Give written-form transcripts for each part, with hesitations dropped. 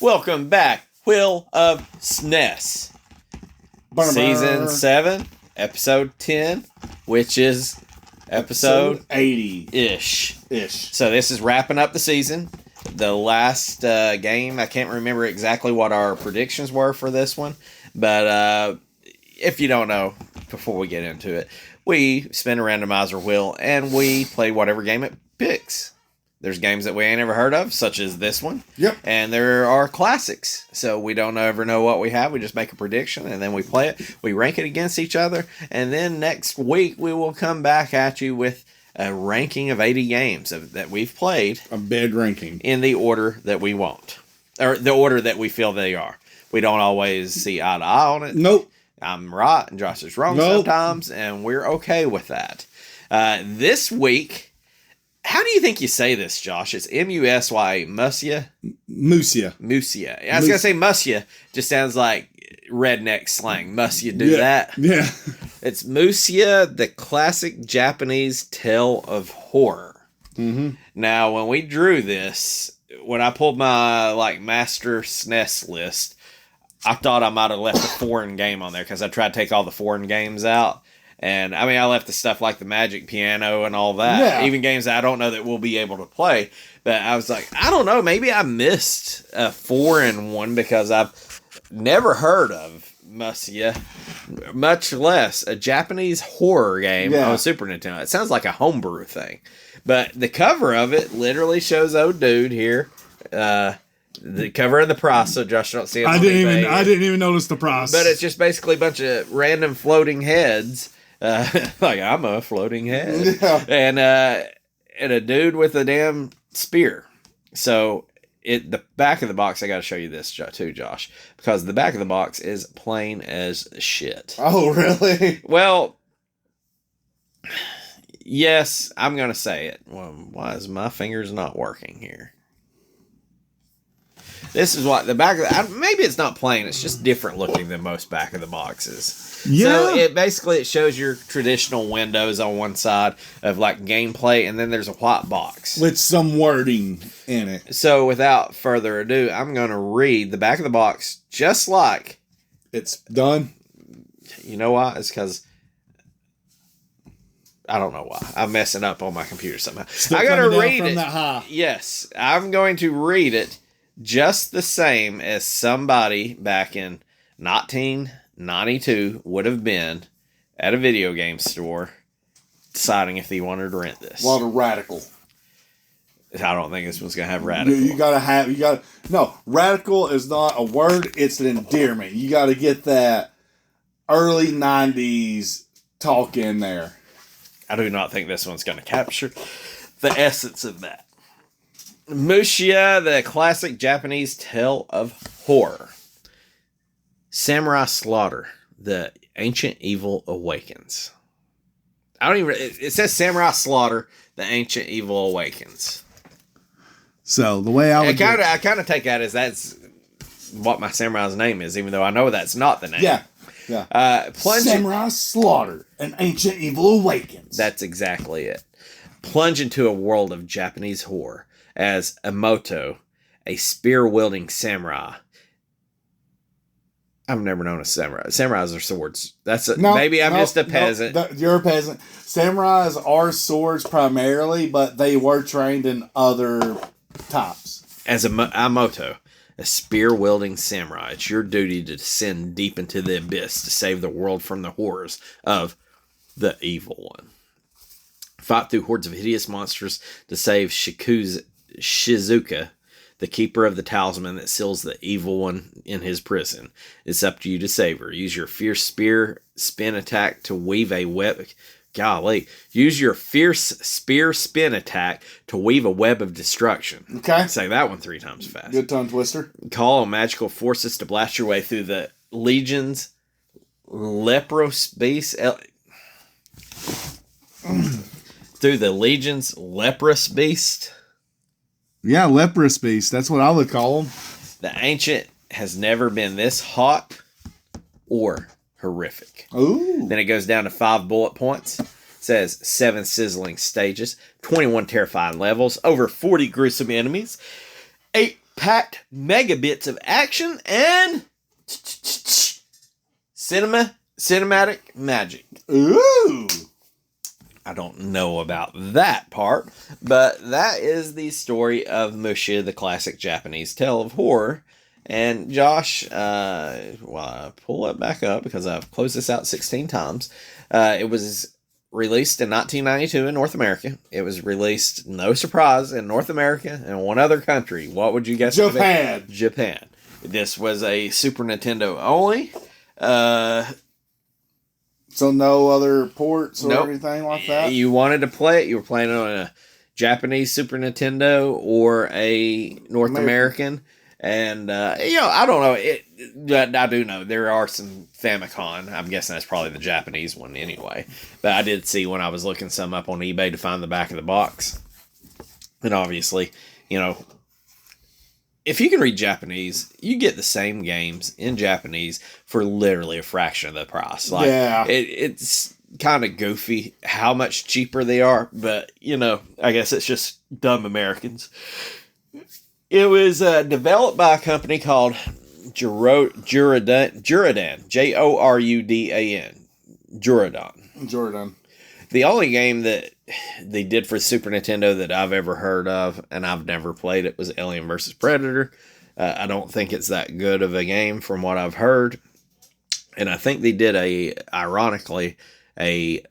Welcome back, Wheel of SNES. Season 7, episode 10, which is episode 80-ish. So this is wrapping up the season. The last game, I can't remember exactly what our predictions were for this one, but if you don't know, before we get into it, we spin a randomizer wheel and we play whatever game it picks. There's games that we ain't ever heard of, such as this one. Yep. And there are classics. So we don't ever know what we have. We just make a prediction and then we play it. We rank it against each other. And then next week we will come back at you with a ranking of 80 games that we've played. A bed ranking. In the order that we want. Or the order that we feel they are. We don't always see eye to eye on it. Nope. I'm right and Josh is wrong sometimes. And we're okay with that. This week... How do you think you say this, Josh? It's M-U-S-Y, Musya? Musya. Musya. I was going to say Musya. Just sounds like redneck slang. Musya do that? Yeah. It's Musya, the classic Japanese tale of horror. Mm-hmm. Now, when we drew this, when I pulled my master SNES list, I thought I might have left a foreign game on there because I tried to take all the foreign games out. And, I mean, I left the stuff like the Magic Piano and all that. Yeah. Even games that I don't know that we'll be able to play. But I was like, I don't know. Maybe I missed a foreign one because I've never heard of Musya, much less a Japanese horror game on Super Nintendo. It sounds like a homebrew thing. But the cover of it literally shows old dude here. The cover and the price, so Josh don't see it. I didn't even notice the price. But it's just basically a bunch of random floating heads. Like I'm a floating head, and a dude with a damn spear. So the back of the box, I got to show you this too, Josh, because the back of the box is plain as shit. Oh, really? Well, yes, I'm gonna say it. Well, why is my fingers not working here? This is what the back of maybe it's not plain. It's just different looking than most back of the boxes. Yeah. So it shows your traditional windows on one side of like gameplay, and then there's a white box with some wording in it. So without further ado, I'm going to read the back of the box just like it's done. You know why? It's because I don't know why. I'm messing up on my computer somehow. I got to read it. That high. Yes, I'm going to read it. Just the same as somebody back in 1992 would have been at a video game store deciding if they wanted to rent this. Well, the radical. I don't think this one's going to have radical. No, radical is not a word, it's an endearment. You got to get that early 90s talk in there. I do not think this one's going to capture the essence of that. Musya, the classic Japanese tale of horror. Samurai Slaughter, the ancient evil awakens. It says Samurai Slaughter, the ancient evil awakens. So the way I kind of take that as that's what my samurai's name is, even though I know that's not the name. Yeah. Samurai Slaughter, an ancient evil awakens. That's exactly it. Plunge into a world of Japanese horror as Emoto, a spear-wielding samurai. I've never known a samurai. Samurais are swords. Maybe I'm just a peasant. You're a peasant. Samurais are swords primarily, but they were trained in other types. As Emoto, a spear-wielding samurai, it's your duty to descend deep into the abyss to save the world from the horrors of the evil one. Fight through hordes of hideous monsters to save Shizuka, the keeper of the talisman that seals the evil one in his prison. It's up to you to save her. Use your fierce spear spin attack to weave a web. Use your fierce spear spin attack to weave a web of destruction. Okay. Say that one 3 times fast. Good tongue twister. Call on magical forces to blast your way through the Legion's leprous beast. Through the Legion's leprous beast. Yeah, leprous beast. That's what I would call them. The ancient has never been this hot or horrific. Ooh. Then it goes down to 5 bullet points. It says 7 sizzling stages, 21 terrifying levels, over 40 gruesome enemies, 8 packed megabits of action and cinematic magic. Ooh. I don't know about that part, but that is the story of Musya, the classic Japanese tale of horror. And Josh, I pull it back up because I've closed this out 16 times. It was released in 1992 in North America. It was released, no surprise, in North America and one other country. What would you guess? Japan. Japan. This was a Super Nintendo only. So no other ports or Nope. anything like that? You wanted to play it, you were playing it on a Japanese Super Nintendo or a North American. And, I don't know. I do know there are some Famicom. I'm guessing that's probably the Japanese one anyway. But I did see when I was looking some up on eBay to find the back of the box. And obviously, if you can read Japanese, you get the same games in Japanese for literally a fraction of the price. Like, yeah. It's kind of goofy how much cheaper they are, but, I guess it's just dumb Americans. It was developed by a company called Juradan, Jourudan, Jordan. The only game that they did for Super Nintendo that I've ever heard of, and I've never played it, was Alien vs. Predator. I don't think it's that good of a game from what I've heard. And I think they did ironically, a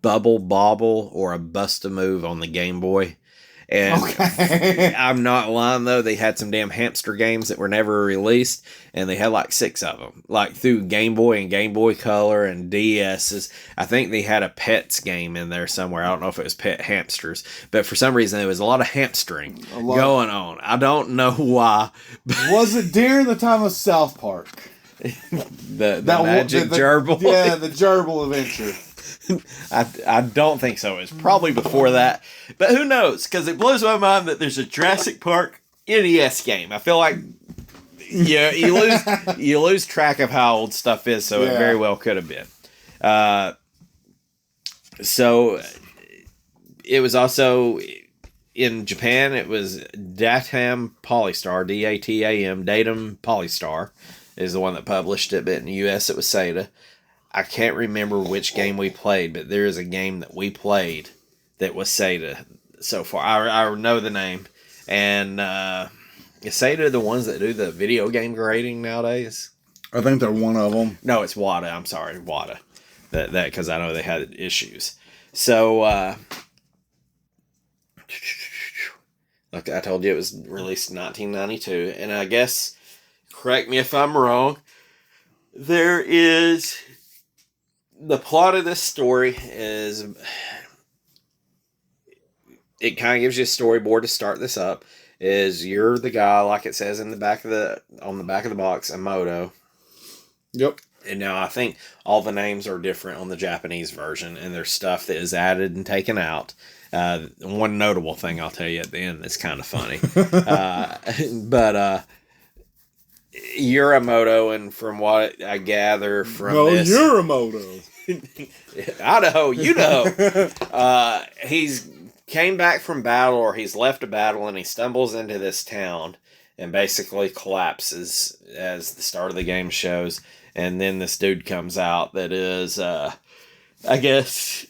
Bubble Bobble or a Bust-A-Move on the Game Boy. And okay. I'm not lying, though. They had some damn hamster games that were never released, and they had like 6 of them. Like through Game Boy and Game Boy Color and DS's. I think they had a Pets game in there somewhere. I don't know if it was Pet Hamsters, but for some reason there was a lot of hamstering going on. I don't know why. Was it during the time of South Park? the magic gerbil? Yeah, the gerbil adventure. I don't think so. It's probably before that. But who knows? Because it blows my mind that there's a Jurassic Park NES game. I feel like you lose track of how old stuff is, so it very well could have been. So it was also in Japan, it was Datam Polystar, DATAM, Datum Polystar is the one that published it, but in the US it was Sega. I can't remember which game we played, but there is a game that we played that was Sega so far. I know the name. And is Sega the ones that do the video game grading nowadays? I think they're one of them. No, it's WADA. I'm sorry, WADA. That because I know they had issues. So, like I told you, it was released in 1992. And I guess, correct me if I'm wrong, there is... The plot of this story is, it kind of gives you a storyboard to start this up. Is you're the guy, like it says on the back of the box, a moto. Yep. And now I think all the names are different on the Japanese version, and there's stuff that is added and taken out. One notable thing I'll tell you at the end that's kind of funny. But you're a moto, and from what I gather from this... No, you're a moto. Idaho, he's came back from battle, or he's left a battle, and he stumbles into this town and basically collapses, as the start of the game shows. And then this dude comes out that is, I guess,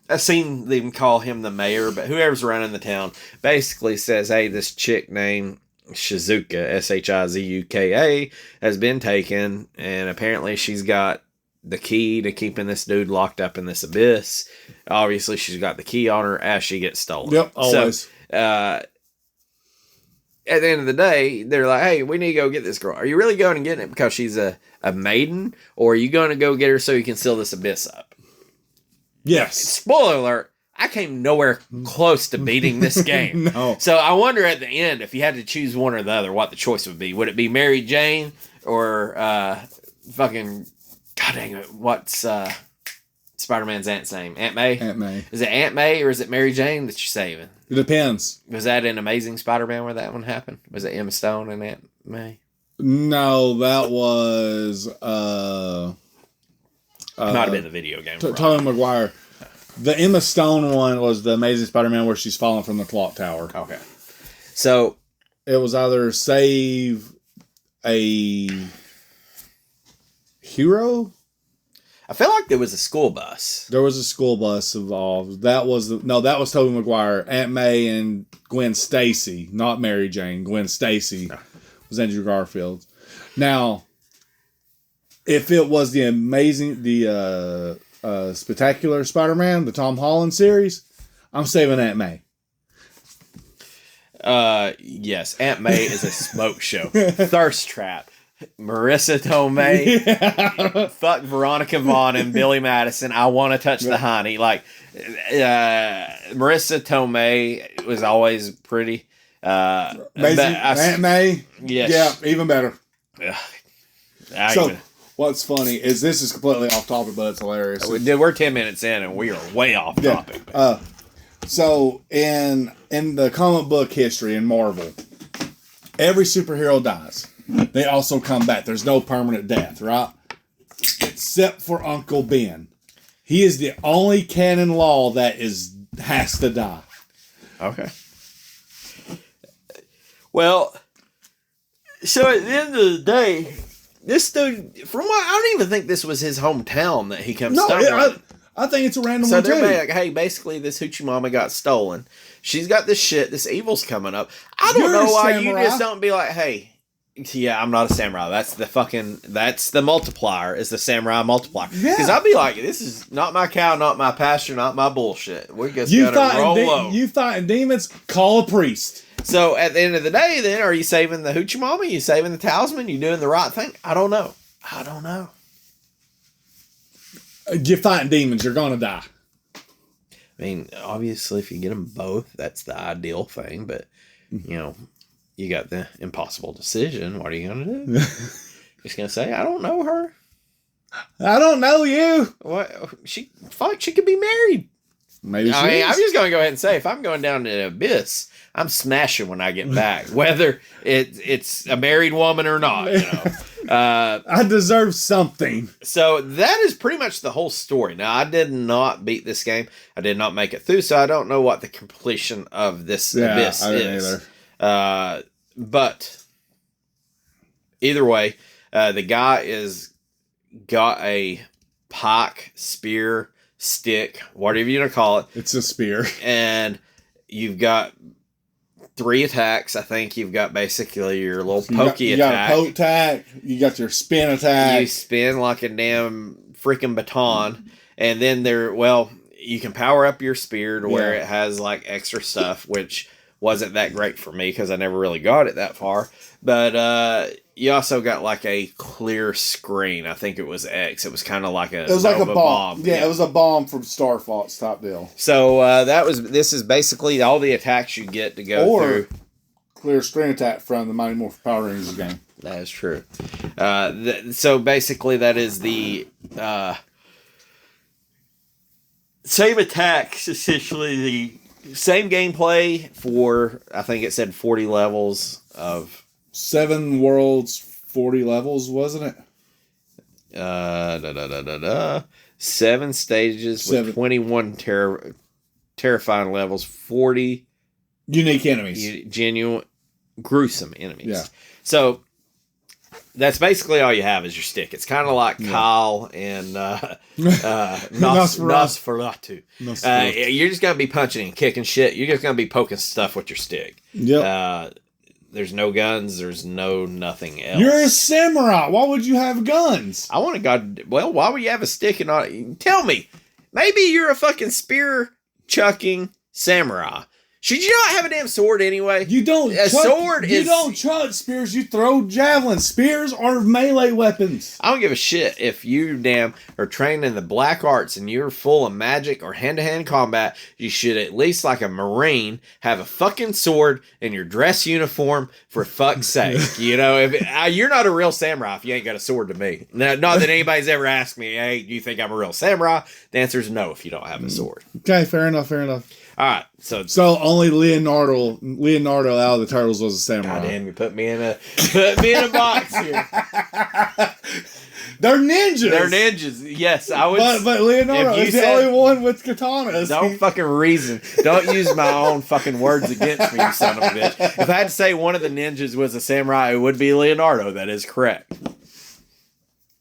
I've seen them call him the mayor, but whoever's running the town basically says, hey, this chick named Shizuka, Shizuka, has been taken, and apparently she's got the key to keeping this dude locked up in this abyss. Obviously, she's got the key on her as she gets stolen. Yep, always. So, at the end of the day, they're like, hey, we need to go get this girl. Are you really going to get it because she's a maiden? Or are you going to go get her so you can seal this abyss up? Yes. Spoiler alert, I came nowhere close to beating this game. No. So I wonder at the end, if you had to choose one or the other, what the choice would be. Would it be Mary Jane or fucking... God dang it, what's Spider-Man's aunt's name? Aunt May? Aunt May. Is it Aunt May or is it Mary Jane that you're saving? It depends. Was that in Amazing Spider-Man where that one happened? Was it Emma Stone and Aunt May? No, that was... Might have been the video game. Tobey Maguire. The Emma Stone one was the Amazing Spider-Man where she's falling from the clock tower. Okay. So, it was either save a hero. I feel like there was a school bus. There was a school bus involved. That was Tobey Maguire. Aunt May and Gwen Stacy, not Mary Jane. Gwen Stacy was Andrew Garfield. Now, if it was the Spectacular Spider-Man, the Tom Holland series, I'm saving Aunt May. Yes, Aunt May is a smoke show. Thirst trap. Marissa Tomei, fuck Veronica Vaughn and Billy Madison. I want to touch the honey. Like, Marissa Tomei was always pretty. Amazing. Aunt May, yes. Yeah, even better. So, what's funny is this is completely off topic, but it's hilarious. We're 10 minutes in and we are way off topic. So in the comic book history in Marvel, every superhero dies. They also come back. There's no permanent death, right? Except for Uncle Ben. He is the only canon law that has to die. Okay. Well, so at the end of the day, this dude, I don't even think this was his hometown that he comes stumbling. I think it's a random one, too. So they're like, hey, basically this hoochie mama got stolen. She's got this shit. This evil's coming up. I don't know why you just don't be like, hey, yeah, I'm not a samurai. That's the multiplier, is the samurai multiplier. Because I'd be like, this is not my cow, not my pasture, not my bullshit. We're just going to roll low. You fighting demons, call a priest. So at the end of the day, then, are you saving the hoochie mama? Are you saving the talisman? You doing the right thing? I don't know. You're fighting demons, you're going to die. I mean, obviously, if you get them both, that's the ideal thing. But, you got the impossible decision. What are you going to do? Just going to say, I don't know her. I don't know you. What? She could be married. Maybe I'm just going to go ahead and say, if I'm going down to the abyss, I'm smashing when I get back, whether it's a married woman or not. I deserve something. So that is pretty much the whole story. Now, I did not beat this game. I did not make it through, so I don't know what the completion of this abyss I didn't is. Either. But either way, the guy is got a pike, spear, stick, whatever you want to call it. It's a spear. And you've got 3 attacks. I think you've got basically your little pokey attack. You got a poke attack. You got your spin attack. You spin like a damn freaking baton. And then you can power up your spear to where it has like extra stuff, which wasn't that great for me because I never really got it that far. But you also got like a clear screen. I think it was X. It was kind of like a bomb. Yeah, it was a bomb from Star Fox type deal. So this is basically all the attacks you get to go through. Clear screen attack from the Mighty Morphin Power Rangers game. That is true. So basically that is the same attacks, essentially the same gameplay for, I think it said 40 levels of 7 worlds, 40 levels, wasn't it? 7 stages with 21 terrifying levels, 40 unique enemies, genuine, gruesome enemies. Yeah. So that's basically all you have is your stick. It's kind of like Kyle and Nosferatu. You're just going to be punching and kicking shit. You're just going to be poking stuff with your stick. Yep. There's no guns. There's nothing else. You're a samurai. Why would you have guns? I want to why would you have a stick and not... Tell me. Maybe you're a fucking spear-chucking samurai. Should you not have a damn sword anyway? You don't. You don't chuck spears. You throw javelins. Spears are melee weapons. I don't give a shit if you are trained in the black arts and you're full of magic or hand-to-hand combat. You should at least, like a Marine, have a fucking sword in your dress uniform. For fuck's sake, you're not a real samurai if you ain't got a sword to me. Not that anybody's ever asked me, "Hey, do you think I'm a real samurai?" The answer is no if you don't have a sword. Okay, fair enough. All right, so only Leonardo out of the Turtles was a samurai. God damn, you put me in a box here. They're ninjas. They're ninjas. Yes, I would. But Leonardo is the only one with katanas. Don't fucking reason. Don't use my own fucking words against me, you son of a bitch. If I had to say one of the ninjas was a samurai, it would be Leonardo. That is correct.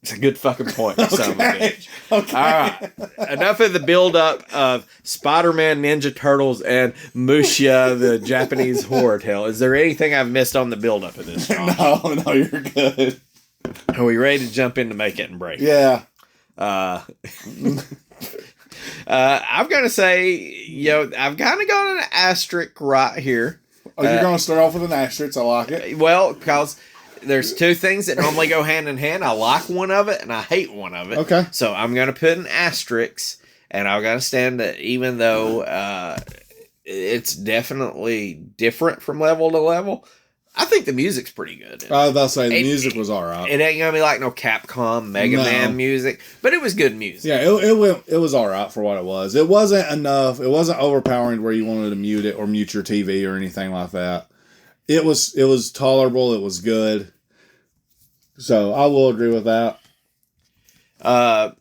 It's a good fucking point, you son of a bitch. Okay. All right. Enough of the build-up of Spider-Man, Ninja Turtles, and Musya, the Japanese horror tale. Is there anything I've missed on the build-up of this, Josh? No, you're good. Are we ready to jump in to make it and break it? Yeah. I'm going to say, I've kind of got an asterisk right here. Oh, you're going to start off with an asterisk. I like it. Well, because there's two things that normally go hand in hand. I like one of it and I hate one of it. Okay. So I'm going to put an asterisk, and I've got to stand that even though it's definitely different from level to level, I think the music's pretty good. I was about to say, the music was all right. It ain't going to be like no Capcom, Mega Man music, but it was good music. Yeah, it was all right for what it was. It wasn't enough. It wasn't overpowering where you wanted to mute it or mute your TV or anything like that. It was tolerable. It was good. So I will agree with that. I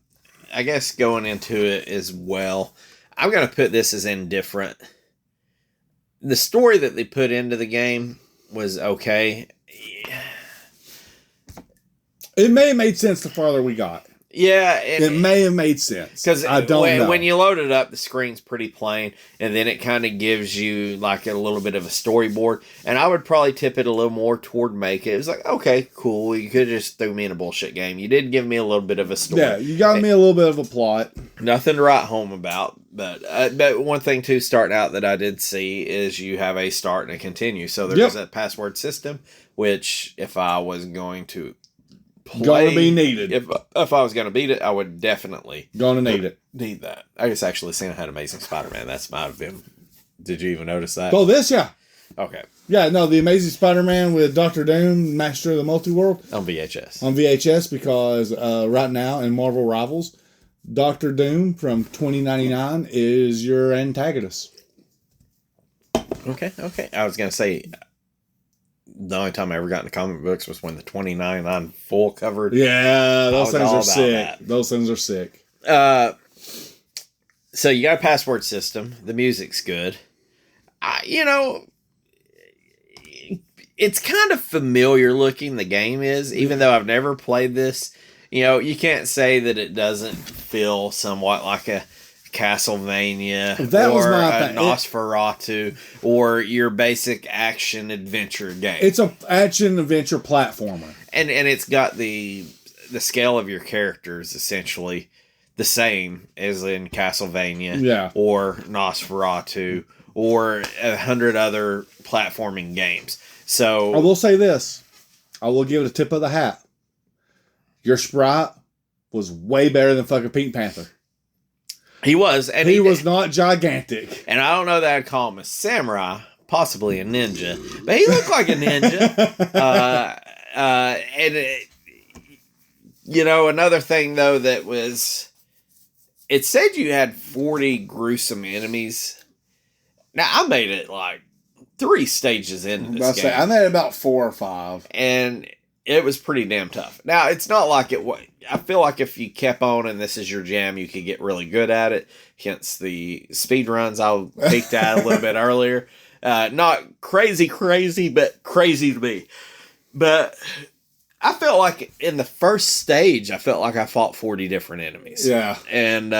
guess going into it as well, I'm going to put this as indifferent. The story that they put into the game was okay. It may have made sense the farther we got. Yeah. It may have made sense. Because I don't know. When you load it up, the screen's pretty plain, and then it kind of gives you like a little bit of a storyboard. And I would probably tip it a little more toward make it. It was like, okay, cool. You could just throw me in a bullshit game. You did give me a little bit of a story. Yeah, you got me a little bit of a plot. Nothing to write home about. But one thing, too, starting out that I did see is you have a start and a continue. So there's a password system, which if I was going to Going to be needed. If I was going to beat it, I would definitely going to need it. Need that. I just actually seen it had Amazing Spider-Man. That's might have been. Did you even notice that? Oh, this, yeah. Okay. Yeah, no, the Amazing Spider-Man with Dr. Doom, Master of the Multiworld. On VHS. On VHS, because right now in Marvel Rivals, Dr. Doom from 2099 is your antagonist. Okay. I was going to say, the only time I ever got into comic books was when the 2099 full covered. Yeah, those things are sick. Those things are sick. So you got a password system. The music's good. It's kind of familiar looking, the game is, even though I've never played this. You can't say that it doesn't feel somewhat like a Castlevania or a Nosferatu or your basic action adventure game. It's an action adventure platformer. And it's got the scale of your characters essentially the same as in Castlevania or Nosferatu or 100 other platforming games. So I will say this. I will give it a tip of the hat. Your sprite was way better than fucking Pink Panther. He was. And he was not gigantic. And I don't know that I'd call him a samurai, possibly a ninja, but he looked like a ninja. Another thing, though, that was... It said you had 40 gruesome enemies. Now, I made it like 3 stages into this game. I made about 4 or 5. And it was pretty damn tough. Now, it's not like it was... I feel like if you kept on and this is your jam, you could get really good at it. Hence the speed runs I peeked at a little bit earlier. Not crazy, but crazy to me. But I felt like in the first stage, I felt like I fought 40 different enemies. Yeah. And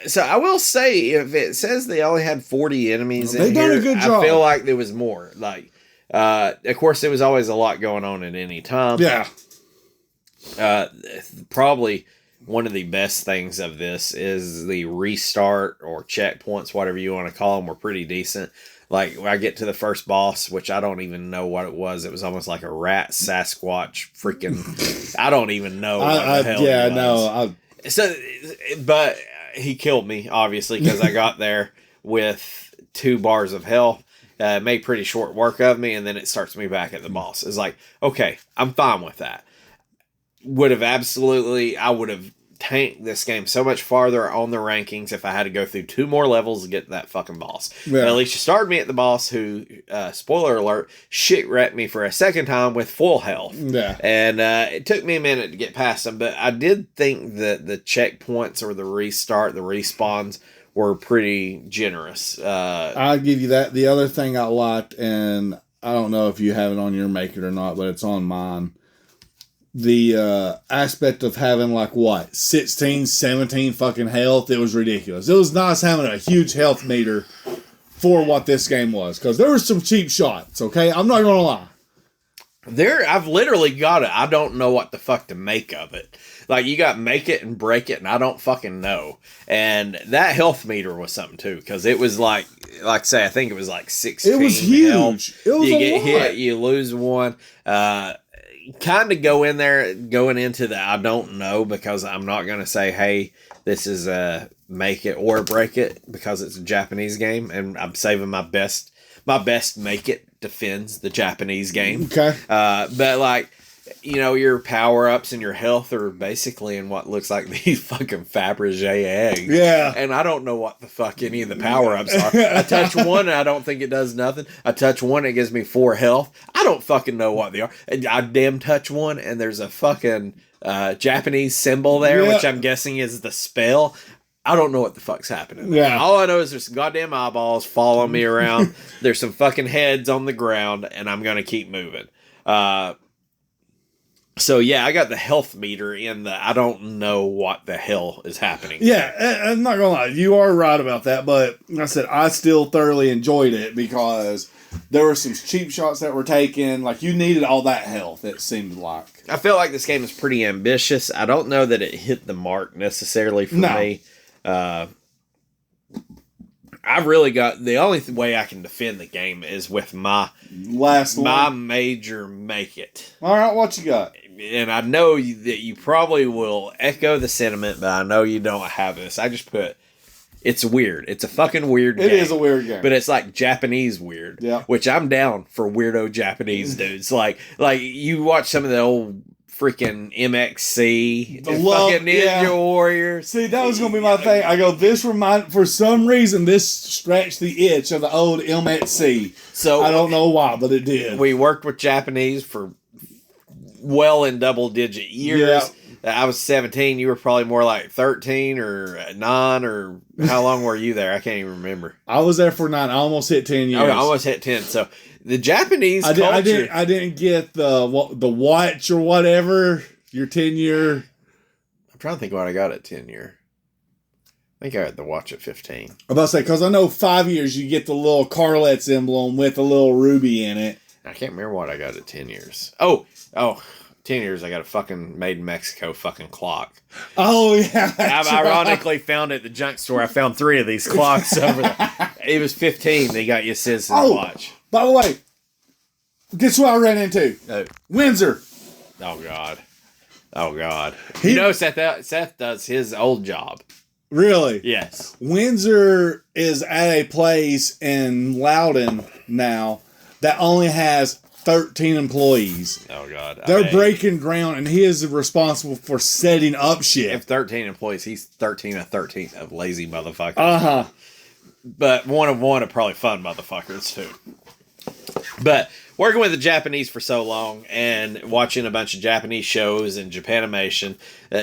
so I will say, if it says they only had 40 enemies in here, a good job. I feel like there was more. Like, of course, there was always a lot going on at any time. Yeah. Probably one of the best things of this is the restart or checkpoints, whatever you want to call them, were pretty decent. Like, when I get to the first boss, which I don't even know what it was. It was almost like a rat Sasquatch freaking... I don't even know what the hell it was. So, but he killed me, obviously, because I got there with 2 bars of health. Made pretty short work of me, and then it starts me back at the boss. It's like, okay, I'm fine with that. I would have tank this game so much farther on the rankings if I had to go through 2 more levels to get to that fucking boss. Yeah. But at least you started me at the boss who, spoiler alert, shit wrecked me for a second time with full health. Yeah. And it took me a minute to get past them, but I did think that the checkpoints or the restart, the respawns were pretty generous. I'll give you that. The other thing I liked, and I don't know if you have it on your Make It or not, but it's on mine. The aspect of having 16, 17 fucking health, it was ridiculous. It was nice having a huge health meter for what this game was, because there were some cheap shots, okay? I'm not going to lie. I've literally got it. I don't know what the fuck to make of it. Like, you got make it and break it, and I don't fucking know. And that health meter was something, too, because it was like I say, I think it was 16. It was huge. Health. It was you a get lot. hit, you lose one. Kind of going into the I don't know, because I'm not going to say, hey, this is a make it or break it, because it's a Japanese game, and I'm saving my best make it defends the Japanese game. Okay. But your power-ups and your health are basically in what looks like these fucking Fabergé eggs. Yeah. And I don't know what the fuck any of the power-ups are. I touch one and I don't think it does nothing. I touch one, it gives me 4 health. I don't fucking know what they are. I damn touch one and there's a fucking Japanese symbol there, Yeah. which I'm guessing is the spell. I don't know what the fuck's happening. Yeah. All I know is there's some goddamn eyeballs following me around. There's some fucking heads on the ground, and I'm going to keep moving. So, yeah, I got the health meter in the I don't know what the hell is happening. Yeah, I'm not going to lie. You are right about that, but like I said, I still thoroughly enjoyed it because there were some cheap shots that were taken. Like, you needed all that health, it seemed like. I feel like this game is pretty ambitious. I don't know that it hit the mark necessarily for me. I've really got the only way I can defend the game is with my major make it. All right, what you got? And I know that you probably will echo the sentiment, but I know you don't have this. I just put, it's weird. It's a fucking weird game. It is a weird game. But it's like Japanese weird. Yeah. Which I'm down for weirdo Japanese dudes. Like you watch some of the old freaking MXC, The fucking Ninja Warriors. See, that was going to be my thing. I go, for some reason, this scratched the itch of the old MXC. So I don't know why, but it did. We worked with Japanese for well in double-digit years. Yeah. I was 17. You were probably more like 13 or 9 or how long were you there? I can't even remember. I was there for 9. I almost hit 10 years. I almost hit 10. So the Japanese culture. I didn't get the watch or whatever. Your 10-year. I'm trying to think what I got at 10 year. I think I had the watch at 15. I'm about to say, because I know 5 years you get the little Carlet's emblem with a little ruby in it. I can't remember what I got at 10 years. Oh, 10 years, I got a fucking made in Mexico fucking clock. Oh, yeah. I've ironically found at the junk store, I found 3 of these clocks over there. It was 15. They got you a citizen watch. By the way, guess what I ran into? Windsor. Oh, God. You know, Seth does his old job. Really? Yes. Windsor is at a place in Loudon now that only has 13 employees. Oh, God. They're breaking ground, and he is responsible for setting up shit. If 13 employees, he's 13 of 13 of lazy motherfuckers. Uh-huh. But one of probably fun motherfuckers, too. But working with the Japanese for so long and watching a bunch of Japanese shows and Japanimation,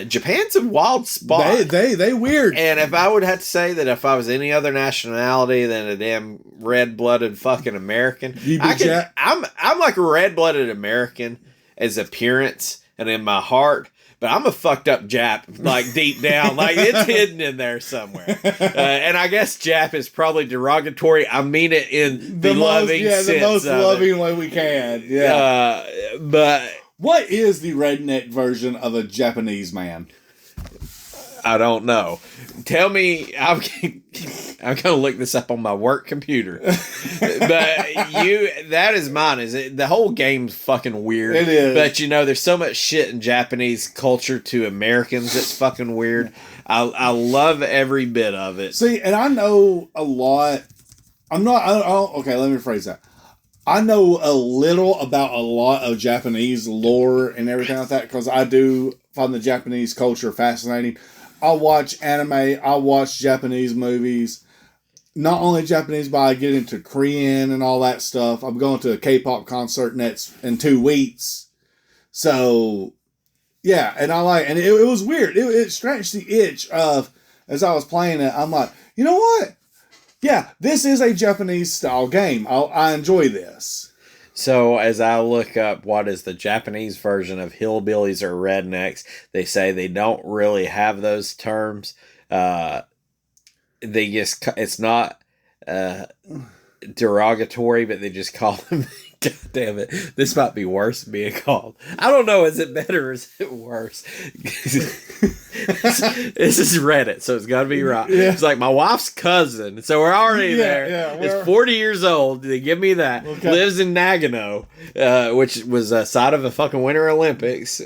Japan's a wild spot. They weird. And if I would have to say that if I was any other nationality than a damn red-blooded fucking American, I'm like a red-blooded American as appearance and in my heart. But I'm a fucked up Jap, like deep down, like it's hidden in there somewhere. And I guess Jap is probably derogatory. I mean it in the loving sense. The most loving way we can. Yeah. But what is the redneck version of a Japanese man? I don't know. Tell me. I'm going to look this up on my work computer. But that is mine. Is it? The whole game's fucking weird. It is. But there's so much shit in Japanese culture to Americans that's fucking weird. I love every bit of it. See, and I know a lot. Okay, let me rephrase that. I know a little about a lot of Japanese lore and everything like that because I do find the Japanese culture fascinating. I watch anime. I watch Japanese movies. Not only Japanese, but I get into Korean and all that stuff. I'm going to a K-pop concert next in 2 weeks. So, yeah, and it was weird. It scratched the itch of, as I was playing it, I'm like, you know what? Yeah, this is a Japanese style game. I enjoy this. So as I look up what is the Japanese version of hillbillies or rednecks, they say they don't really have those terms. They just, it's not derogatory, but they just call them. God damn it! This might be worse than being called. I don't know. Is it better or is it worse? This is Reddit, so it's got to be right. Yeah. It's like my wife's cousin, so we're already there. Yeah, it's 40 years old. They give me that. Okay. Lives in Nagano, which was a site of the fucking Winter Olympics.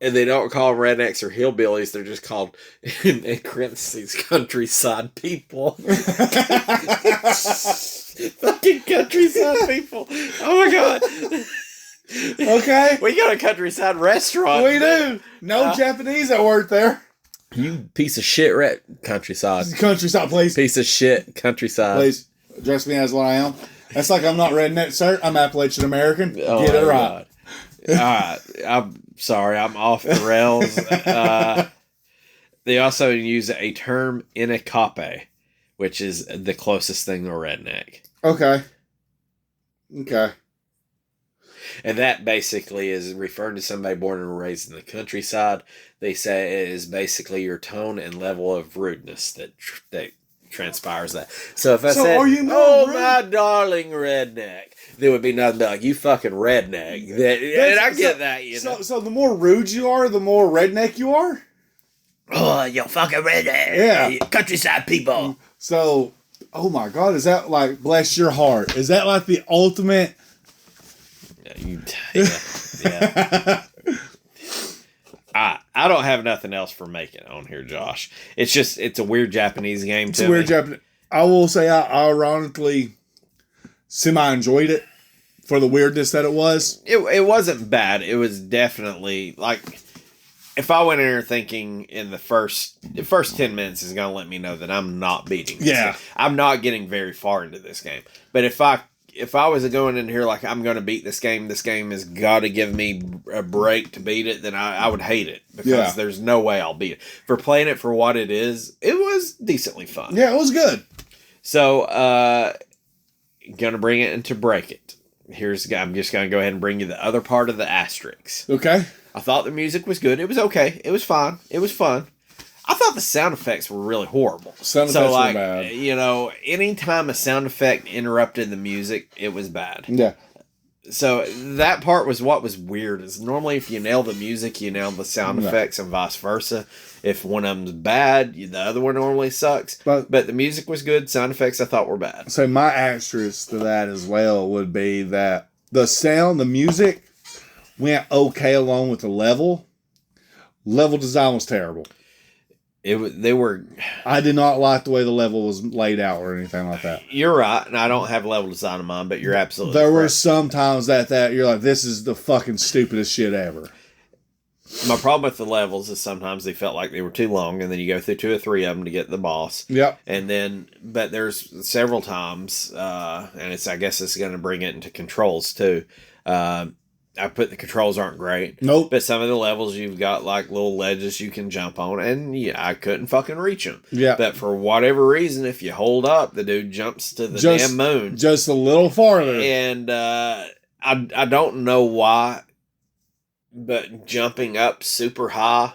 And they don't call them rednecks or hillbillies. They're just called, in parentheses, countryside people. Fucking countryside people. Oh my god. Okay. We got a countryside restaurant. We do. No Japanese that work there. You piece of shit, countryside. Countryside, please. Piece of shit, countryside. Please, address me as what I am. That's like I'm not redneck, sir. I'm Appalachian American. Get it right. All right. I'm sorry. I'm off the rails. They also use a term inakape, which is the closest thing to redneck. Okay. And that basically is referring to somebody born and raised in the countryside. They say it is basically your tone and level of rudeness that transpires that. So if I said, are you rude? My darling redneck, there would be nothing but like, you fucking redneck. And I get that, you know. So the more rude you are, the more redneck you are? Oh, you fucking redneck. Yeah. Countryside people. So, oh my God, is that like, bless your heart? Is that like the ultimate? Yeah. I don't have nothing else for making on here, Josh. It's a weird Japanese game. It's a weird Japanese. I will say I ironically semi-enjoyed it for the weirdness that it was. It wasn't bad. It was definitely like, if I went in there thinking in the first 10 minutes is going to let me know that I'm not beating this game. I'm not getting very far into this game. But if I was going in here like I'm going to beat this game has got to give me a break to beat it, then I would hate it because there's no way I'll beat it. For playing it for what it is, it was decently fun. Yeah, it was good. So, going to bring it into Break It. I'm just going to go ahead and bring you the other part of the asterisks. Okay. I thought the music was good. It was okay. It was fine. It was fun. I thought the sound effects were really horrible. Sound effects were bad. You know, anytime a sound effect interrupted the music, it was bad. Yeah. So that part was what was weird. Is normally if you nail the music, you nail the sound effects and vice versa. If one of them's bad, the other one normally sucks. But the music was good. Sound effects I thought were bad. So my asterisk to that as well would be that the sound, the music went okay along with the level. Level design was terrible. I did not like the way the level was laid out or anything like that. You're right, and I don't have level design in mind, but you're absolutely There correct. were some times that you're like, this is the fucking stupidest shit ever. My problem with the levels is sometimes they felt like they were too long, and then you go through 2 or 3 of them to get the boss. Yep. But there's several times, and I guess it's going to bring it into controls too. I put the controls aren't great. Nope. But some of the levels you've got like little ledges you can jump on, and I couldn't fucking reach them. Yeah. But for whatever reason, if you hold up, the dude jumps to the damn moon. Just a little farther. And I don't know why, but jumping up super high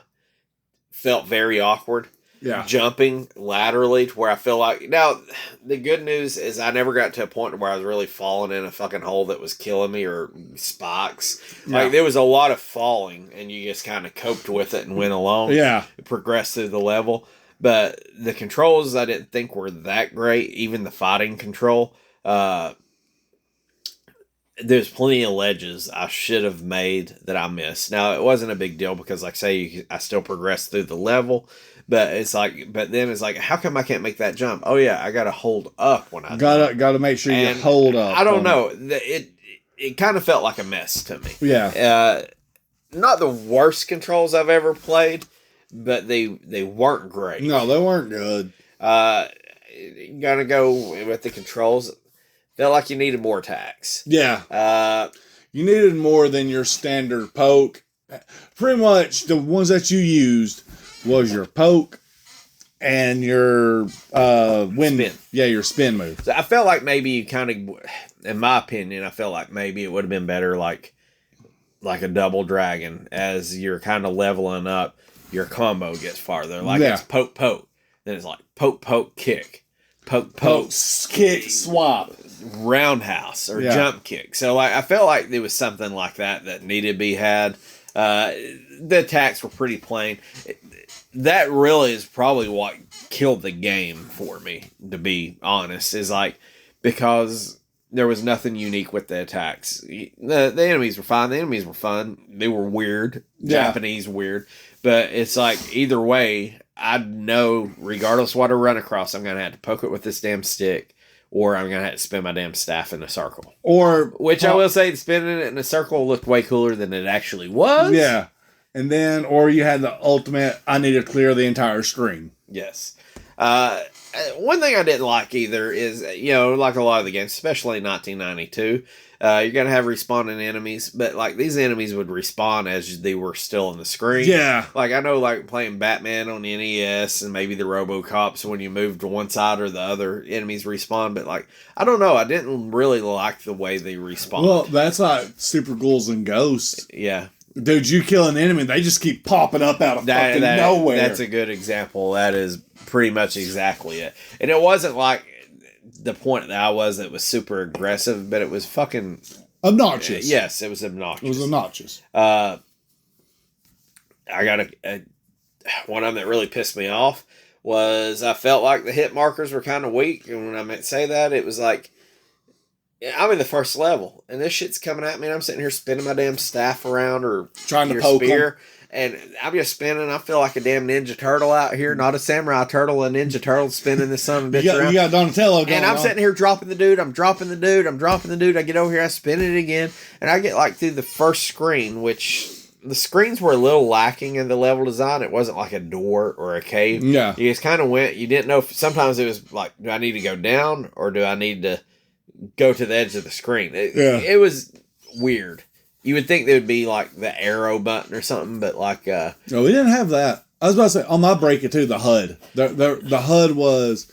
felt very awkward. Yeah. Jumping laterally to where I feel like... Now, the good news is I never got to a point where I was really falling in a fucking hole that was killing me or spikes. Yeah. Like, there was a lot of falling, and you just kind of coped with it and went along. Yeah. Progressed through the level. But the controls I didn't think were that great. Even the fighting control. There's plenty of ledges I should have made that I missed. Now, it wasn't a big deal because, like I say, I still progressed through the level. But then it's like, how come I can't make that jump? Oh yeah, I gotta hold up when I gotta make sure you hold up. I don't know. It kind of felt like a mess to me. Yeah. not the worst controls I've ever played, but they weren't great. No, they weren't good. Gonna go with the controls. Felt like you needed more attacks. Yeah. You needed more than your standard poke. Pretty much the ones that you used was your poke and your spin. Yeah, your spin move. So I felt like maybe you kind of, in my opinion, I felt like maybe it would have been better like a double dragon as you're kind of leveling up. Your combo gets farther. Like it's poke poke, then it's like poke poke kick, poke kick swap, roundhouse or jump kick. So like I felt like there was something like that needed to be had. The attacks were pretty plain. That really is probably what killed the game for me, to be honest, is like because there was nothing unique with the attacks. The enemies were fine. The enemies were fun. They were weird. Japanese weird. But it's like either way, I know regardless of what I run across, I'm going to have to poke it with this damn stick or I'm going to have to spin my damn staff in a circle. Which I will say, spinning it in a circle looked way cooler than it actually was. Yeah. And then, or you had the ultimate, I need to clear the entire screen. Yes. One thing I didn't like either is, like a lot of the games, especially 1992, you're going to have respawning enemies, but like these enemies would respawn as they were still on the screen. Yeah. Like I know like playing Batman on the NES and maybe the RoboCops, when you move to one side or the other, enemies respawn, but like, I don't know, I didn't really like the way they respawn. Well, that's like Super Ghouls and Ghosts. Yeah. Dude, you kill an enemy, they just keep popping up out of fucking nowhere. That's a good example. That is pretty much exactly it. And it wasn't like the point that I was that was super aggressive, but it was fucking obnoxious. Yes, it was obnoxious. It was obnoxious. I got one of them that really pissed me off was I felt like the hit markers were kind of weak, and when I meant to say that, it was like I'm in the first level, and this shit's coming at me, and I'm sitting here spinning my damn staff around or trying to poke spear, and I'm just spinning. I feel like a damn Ninja Turtle out here, not a Samurai Turtle, a Ninja Turtle spinning this son of a bitch around. You got Donatello going and I'm on. sitting here dropping the dude. I'm dropping the dude. I get over here, I spin it again, and I get like through the first screen, which the screens were a little lacking in the level design. It wasn't like a door or a cave. Yeah, you just kind of went. You didn't know. Sometimes it was like, do I need to go down or do I need to go to the edge of the screen? It was weird. You would think there would be like the arrow button or something, but like no, we didn't have that. I was about to say on my break too, the HUD. The HUD was,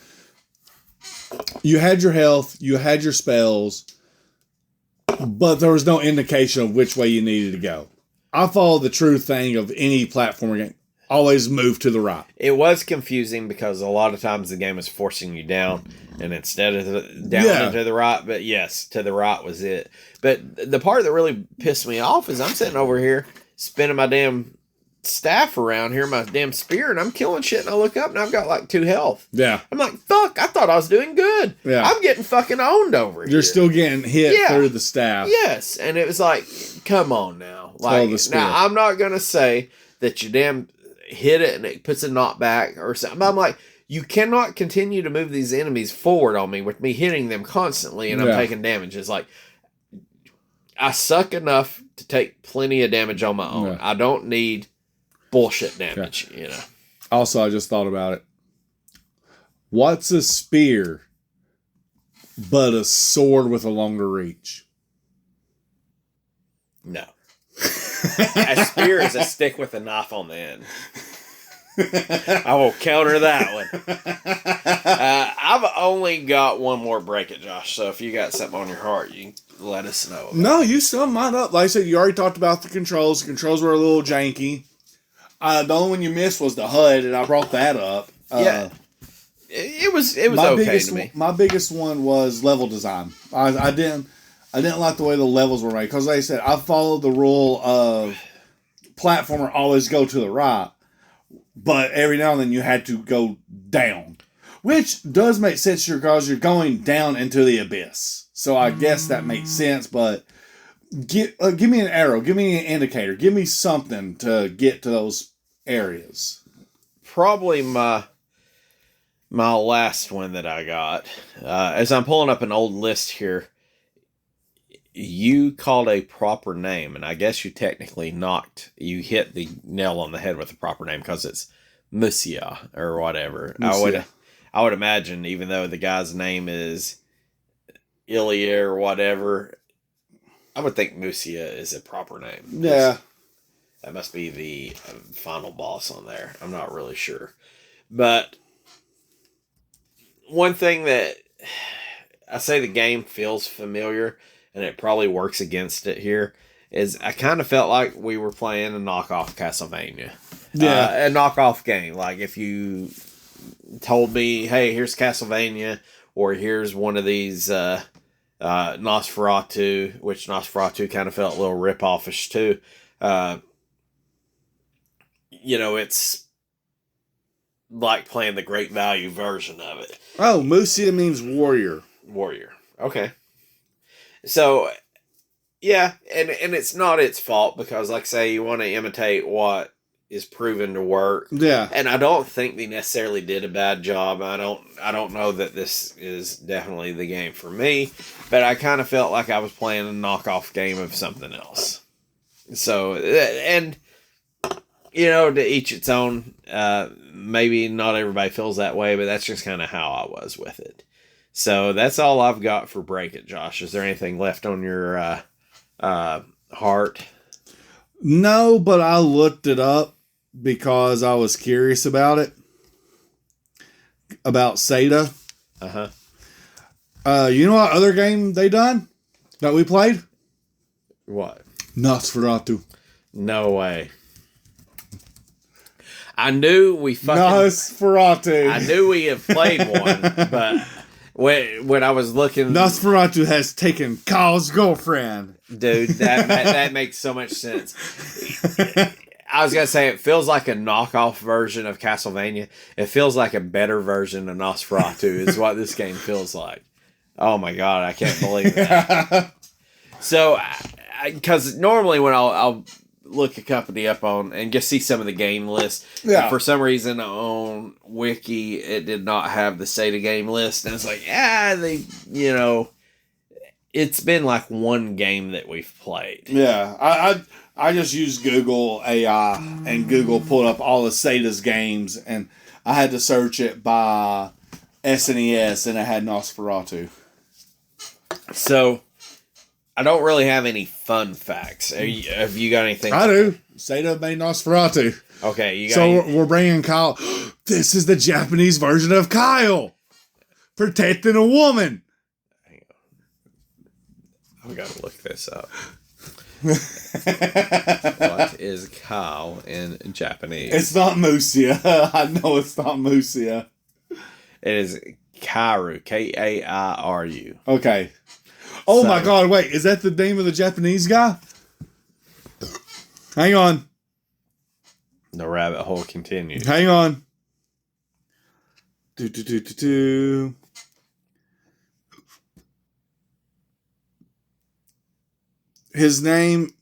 you had your health, you had your spells, but there was no indication of which way you needed to go. I follow the true thing of any platformer game. Always move to the right. It was confusing because a lot of times the game was forcing you down, and instead of down and to the right, but yes, to the right was it. But the part that really pissed me off is I'm sitting over here spinning my damn staff around here, my damn spear, and I'm killing shit, and I look up and I've got like 2 health. Yeah. I'm like, fuck, I thought I was doing good. Yeah. I'm getting fucking owned over here. You're still getting hit through the staff. Yes, and it was like, come on now. Like, now, I'm not going to say that you damn hit it and it puts a knockback or something. I'm like, you cannot continue to move these enemies forward on me with me hitting them constantly and I'm taking damage. It's like, I suck enough to take plenty of damage on my own. I don't need bullshit damage, Also, I just thought about it. What's a spear but a sword with a longer reach? No. A spear is a stick with a knife on the end. I will counter that one. I've only got one more break it, Josh. So if you got something on your heart, you can let us know. No, you summed mine up. Like I said, you already talked about the controls. The controls were a little janky. The only one you missed was the HUD, and I brought that up. It was okay to me. My biggest one was level design. I didn't like the way the levels were made because, like I said, I followed the rule of platformer always go to the right, but every now and then you had to go down, which does make sense because you're going down into the abyss. So I guess that makes sense. But give me an arrow, give me an indicator, give me something to get to those areas. Probably my last one that I got, as I'm pulling up an old list here. you called a proper name, and I guess you hit the nail on the head with the proper name because it's Musya or whatever. Musya. I would imagine, even though the guy's name is Ilya or whatever, I would think Musya is a proper name. Yeah. That must be the final boss on there. I'm not really sure. But one thing that I say the game feels familiar, and it probably works against it here, is I kind of felt like we were playing a knockoff Castlevania. Yeah. A knockoff game. Like if you told me, hey, here's Castlevania, or here's one of these Nosferatu, which Nosferatu kind of felt a little rip-offish too. It's like playing the Great Value version of it. Oh, Musya means warrior. Warrior. Okay. So, yeah, and it's not its fault because, like I say, you want to imitate what is proven to work. Yeah. And I don't think they necessarily did a bad job. I don't know that this is definitely the game for me, but I kind of felt like I was playing a knockoff game of something else. So, and to each its own. Maybe not everybody feels that way, but that's just kind of how I was with it. So that's all I've got for Break It, Josh. Is there anything left on your heart? No, but I looked it up because I was curious about it. About Sata. You know what other game they done that we played? What? Nosferatu. No way. I knew we fucking... Nosferatu. I knew we have played one, but when I was looking... Nosferatu has taken Kyle's girlfriend. Dude, that makes so much sense. I was going to say, it feels like a knockoff version of Castlevania. It feels like a better version of Nosferatu is what this game feels like. Oh my God, I can't believe that. So, because normally when I'll look a company up on and just see some of the game lists. Yeah. For some reason on Wiki, it did not have the Sata game list. And it's like, it's been like one game that we've played. Yeah. I just used Google AI and Google pulled up all of Sata's games and I had to search it by SNES and it had Nosferatu. So, I don't really have any fun facts. Have you got anything? I do. Sata made Nosferatu. Okay, you got. So we're bringing Kyle. This is the Japanese version of Kyle protecting a woman. Hang on. I've got to look this up. What is Kyle in Japanese? It's not Musya. I know it's not Musya. It is Kairu. Kairu. Okay. Oh my God, wait, is that the name of the Japanese guy? Hang on. The rabbit hole continues. Hang on. His name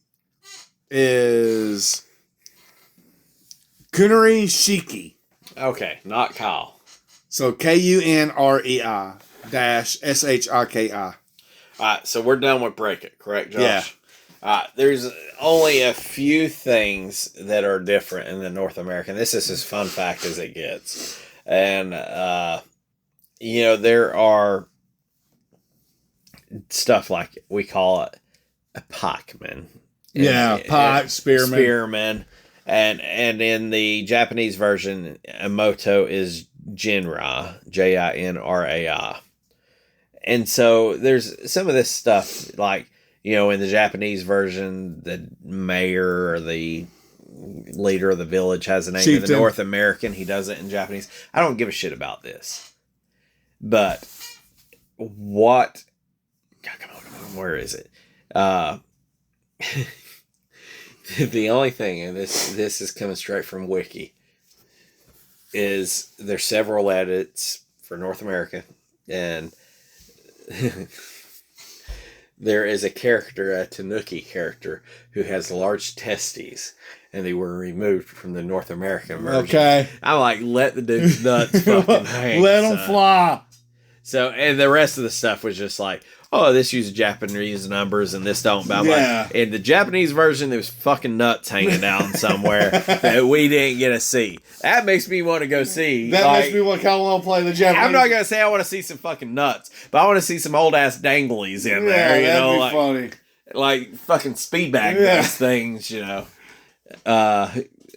is Kunari Shiki. Okay, not Kyle. So Kunrei -Shiki. Alright, so we're done with Break It, correct, Josh? Yeah. There's only a few things that are different in the North American. This is as fun fact as it gets. And, there are stuff like, we call it a pikeman. Pike, spearman. Spearman. And in the Japanese version, a moto is Jinrai, Jinrai. And so there's some of this stuff, like, in the Japanese version, the mayor or the leader of the village has a name. Chieftain. In the North American, he does it in Japanese. I don't give a shit about this. But what... God, come on, where is it? The only thing, and this is coming straight from Wiki, is there's several edits for North America, and there is a character, a Tanuki character, who has large testes, and they were removed from the North American version. Okay. I'm like, let the dude's nuts fucking hang. Let him fly. So, and the rest of the stuff was just like, oh, this uses Japanese numbers and this don't. Blah, blah. Yeah. In the Japanese version, there was fucking nuts hanging down somewhere that we didn't get to see. That makes me want to go see. That makes me want to kind of play the Japanese. I'm not going to say I want to see some fucking nuts, but I want to see some old ass danglies in there. You that'd know, be like, funny. Like fucking speed bag those things, you know.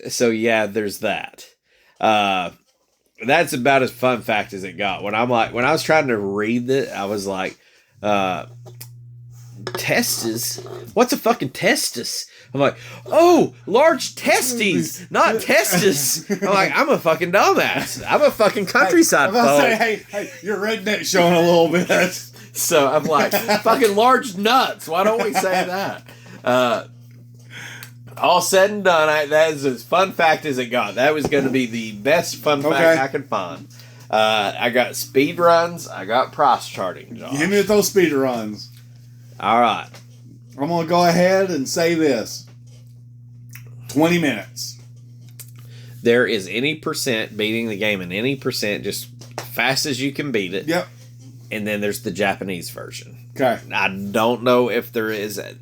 So yeah, there's that. That's about as fun fact as it got. When I was trying to read it, I was like, testes? What's a fucking testis? I'm like, oh, large testes, not testis. I'm like, I'm a fucking dumbass. I'm a fucking countryside folk. Hey, your redneck showing a little bit. So I'm like, fucking large nuts. Why don't we say that? All said and done, that is as fun fact as it got. That was going to be the best fun fact I could find. I got speed runs. I got price charting, Josh. Give me those speed runs. All right. I'm going to go ahead and say this. 20 minutes. There is any percent beating the game in any percent, just fast as you can beat it. Yep. And then there's the Japanese version. Okay. I don't know if there is a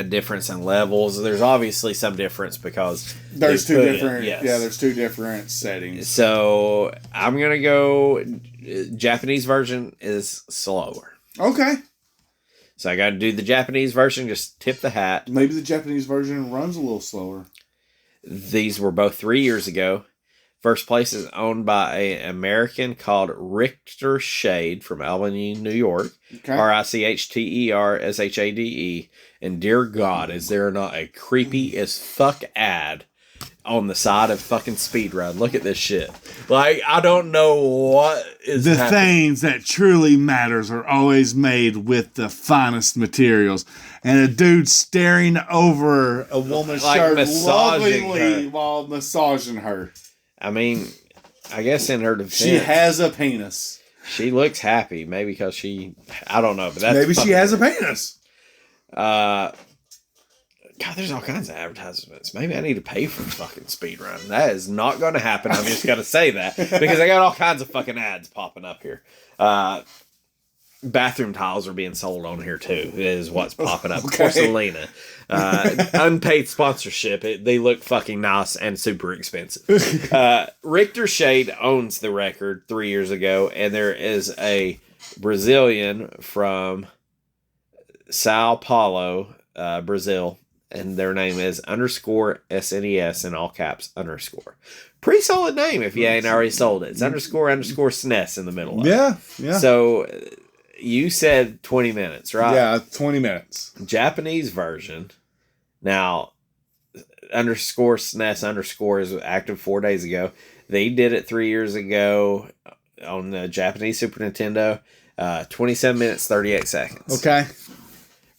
difference in levels. There's obviously some difference because there's two different. Yes. Yeah, there's two different settings. So I'm gonna go. Japanese version is slower. Okay. So I got to do the Japanese version. Just tip the hat. Maybe the Japanese version runs a little slower. These were both 3 years ago. First place is owned by an American called Richter Shade from Albany, New York. Okay. RICHTERSHADE. And dear God, is there not a creepy as fuck ad on the side of fucking Speedrun? Look at this shit. Like, I don't know what is the happening. Things that truly matters are always made with the finest materials. And a dude staring over a woman's like shirt massaging lovingly her. while massaging her. I mean, I guess in her defense, She has a penis. she looks happy. Maybe because I don't know, but that's Maybe she has a penis. God, there's all kinds of advertisements. Maybe I need to pay for fucking Speedrun. That is not going to happen. I'm just going to say that because I got all kinds of fucking ads popping up here. Bathroom tiles are being sold on here too, is what's popping up. Okay. Porcelana. Unpaid sponsorship. They look fucking nice and super expensive. Richter Shade owns the record 3 years ago, and there is a Brazilian from Sao Paulo, Brazil, and their name is _SNES in all caps _ Pretty solid name if you ain't already sold it. It's _ SNES in the middle of it. Yeah. So you said 20 minutes, right? Yeah, 20 minutes. Japanese version. Now, _SNES _ is active 4 days ago. They did it 3 years ago on the Japanese Super Nintendo. 27 minutes, 38 seconds. Okay.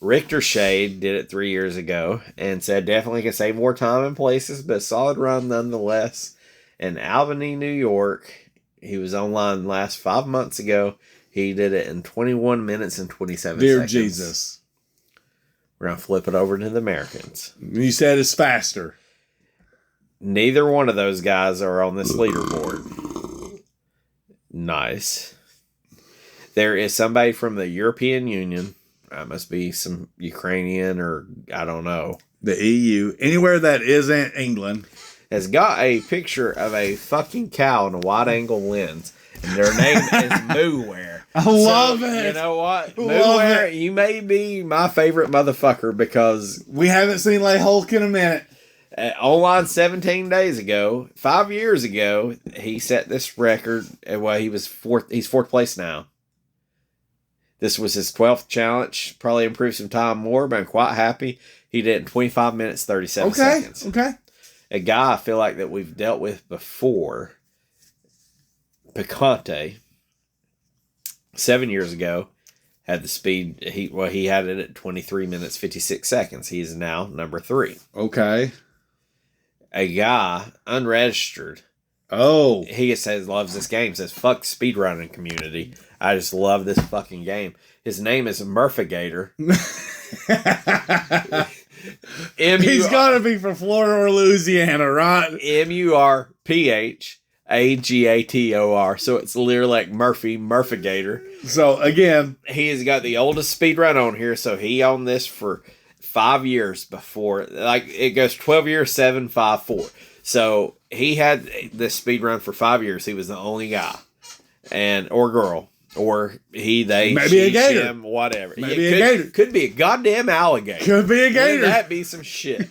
Richter Shade did it 3 years ago and said definitely can save more time in places, but solid run nonetheless. In Albany, New York, he was online last 5 months ago. He did it in 21 minutes and 27 Dear seconds. Jesus. We're going to flip it over to the Americans. You said it's faster. Neither one of those guys are on this leaderboard. Nice. There is somebody from the European Union. Must be some Ukrainian or I don't know. The EU. Anywhere that isn't England. Has got a picture of a fucking cow in a wide angle lens. And their name is Moowear. I love it. You know what? Love Moowear, it. you may be my favorite motherfucker because We haven't seen Lay Hulk in a minute. online 17 days ago, 5 years ago, he set this record. Well, he's fourth place now. This was his 12th challenge. Probably improved some time more, but I'm quite happy. He did it in 25 minutes, 37 seconds. Okay. A guy I feel like that we've dealt with before, Picante, 7 years ago, had the speed. He had it at 23 minutes, 56 seconds. He is now number 3. Okay. A guy, unregistered, Oh. he says loves this game, says fuck the speedrunning community. I just love this fucking game. His name is Murphigator. He's got to be from Florida or Louisiana, right? MURPH Agator. So it's literally like Murphigator. So again, He has got the oldest speed run on here. So he owned this for 5 years before. Like it goes 12 years, 7, 5, 4. So he had this speed run for 5 years. He was the only guy, or girl, or they, maybe she, a gator, him, whatever. Maybe a gator. Could be a goddamn alligator. Could be a gator. Wouldn't that be some shit?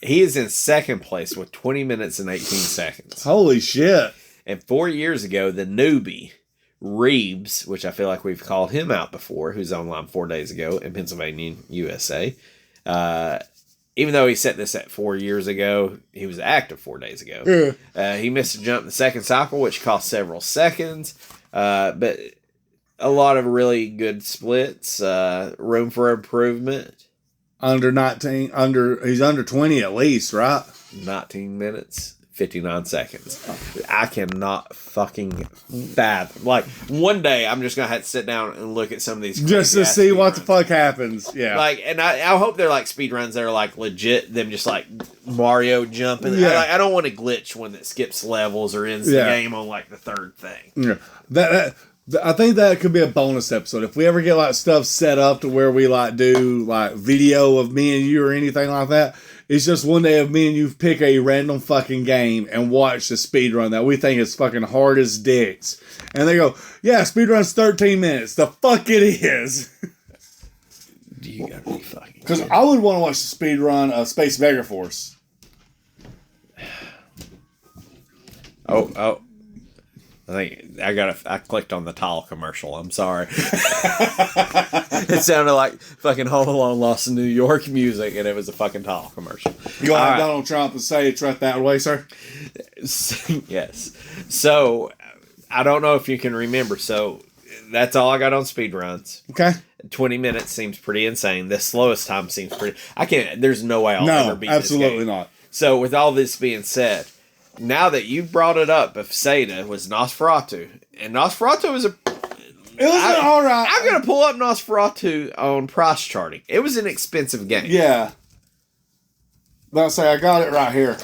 He is in second place with 20 minutes and 18 seconds. Holy shit! And 4 years ago, the newbie Reeves, which I feel like we've called him out before, who's online 4 days ago in Pennsylvania, USA. Even though he set this at 4 years ago, he was active 4 days ago. He missed a jump in the second cycle, which cost several seconds. But a lot of really good splits. Room for improvement. Under 19, he's under 20 at least, right? 19 minutes, 59 seconds. I cannot fucking fathom. Like, one day I'm just going to have to sit down and look at some of these. Just to see what the fuck happens. Yeah. Like, and I hope they're like speed runs that are like legit, them just like Mario jumping. Yeah. I don't want to glitch one that skips levels or ends the game on like the third thing. Yeah. I think that could be a bonus episode. If we ever get like stuff set up to where we like do like video of me and you or anything like that, it's just one day of me and you pick a random fucking game and watch the speed run that we think is fucking hard as dicks. And they go, yeah, speed run's 13 minutes. The fuck it is. You gotta be fucking. Because I would want to watch the speed run of Space Megaforce. Oh. I think I clicked on the towel commercial. I'm sorry. It sounded like fucking Home Alone Lost in New York music, and it was a fucking towel commercial. You go to Donald Trump and say it's right that way, sir? Yes. So, I don't know if you can remember. So, that's all I got on speed runs. Okay. 20 minutes seems pretty insane. The slowest time seems pretty... there's no way I'll ever beat this game. absolutely not. So, with all this being said... Now that you brought it up, Bethsaida was Nosferatu. And Nosferatu was It was alright. I'm going to pull up Nosferatu on price charting. It was an expensive game. Yeah. Let's say I got it right here.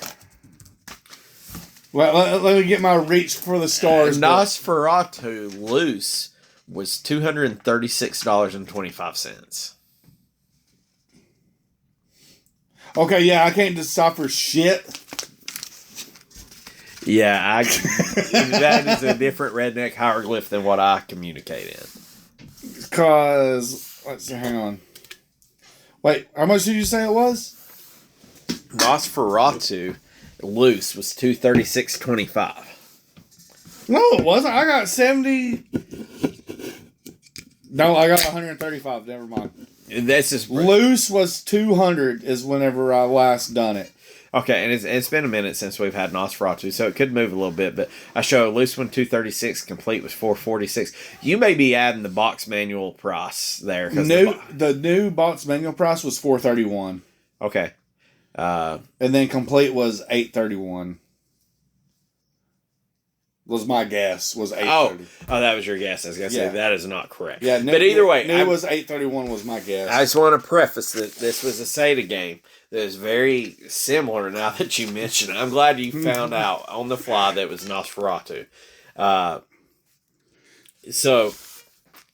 Let me get my reach for the stars. Nosferatu loose was $236.25. Okay, yeah, I can't decipher shit. Yeah, that is a different redneck hieroglyph than what I communicate in. Because, let's see, hang on. Wait, how much did you say it was? Nosferatu loose was $236.25. No, it wasn't. I got 70. No, I got 135. Never mind. This is loose was 200 is whenever I last done it. Okay, and it's been a minute since we've had Nosferatu, so it could move a little bit, but I show a loose one 236, complete was 446. You may be adding the box manual price there. The new box manual price was 431. Okay. And then complete was 831. Was my guess, was 830. Oh, that was your guess. I was going to say, that is not correct. Yeah, but either way. It was 831 was my guess. I just want to preface that this was a SATA game that is very similar now that you mention it. I'm glad you found out on the fly that it was Nosferatu. So,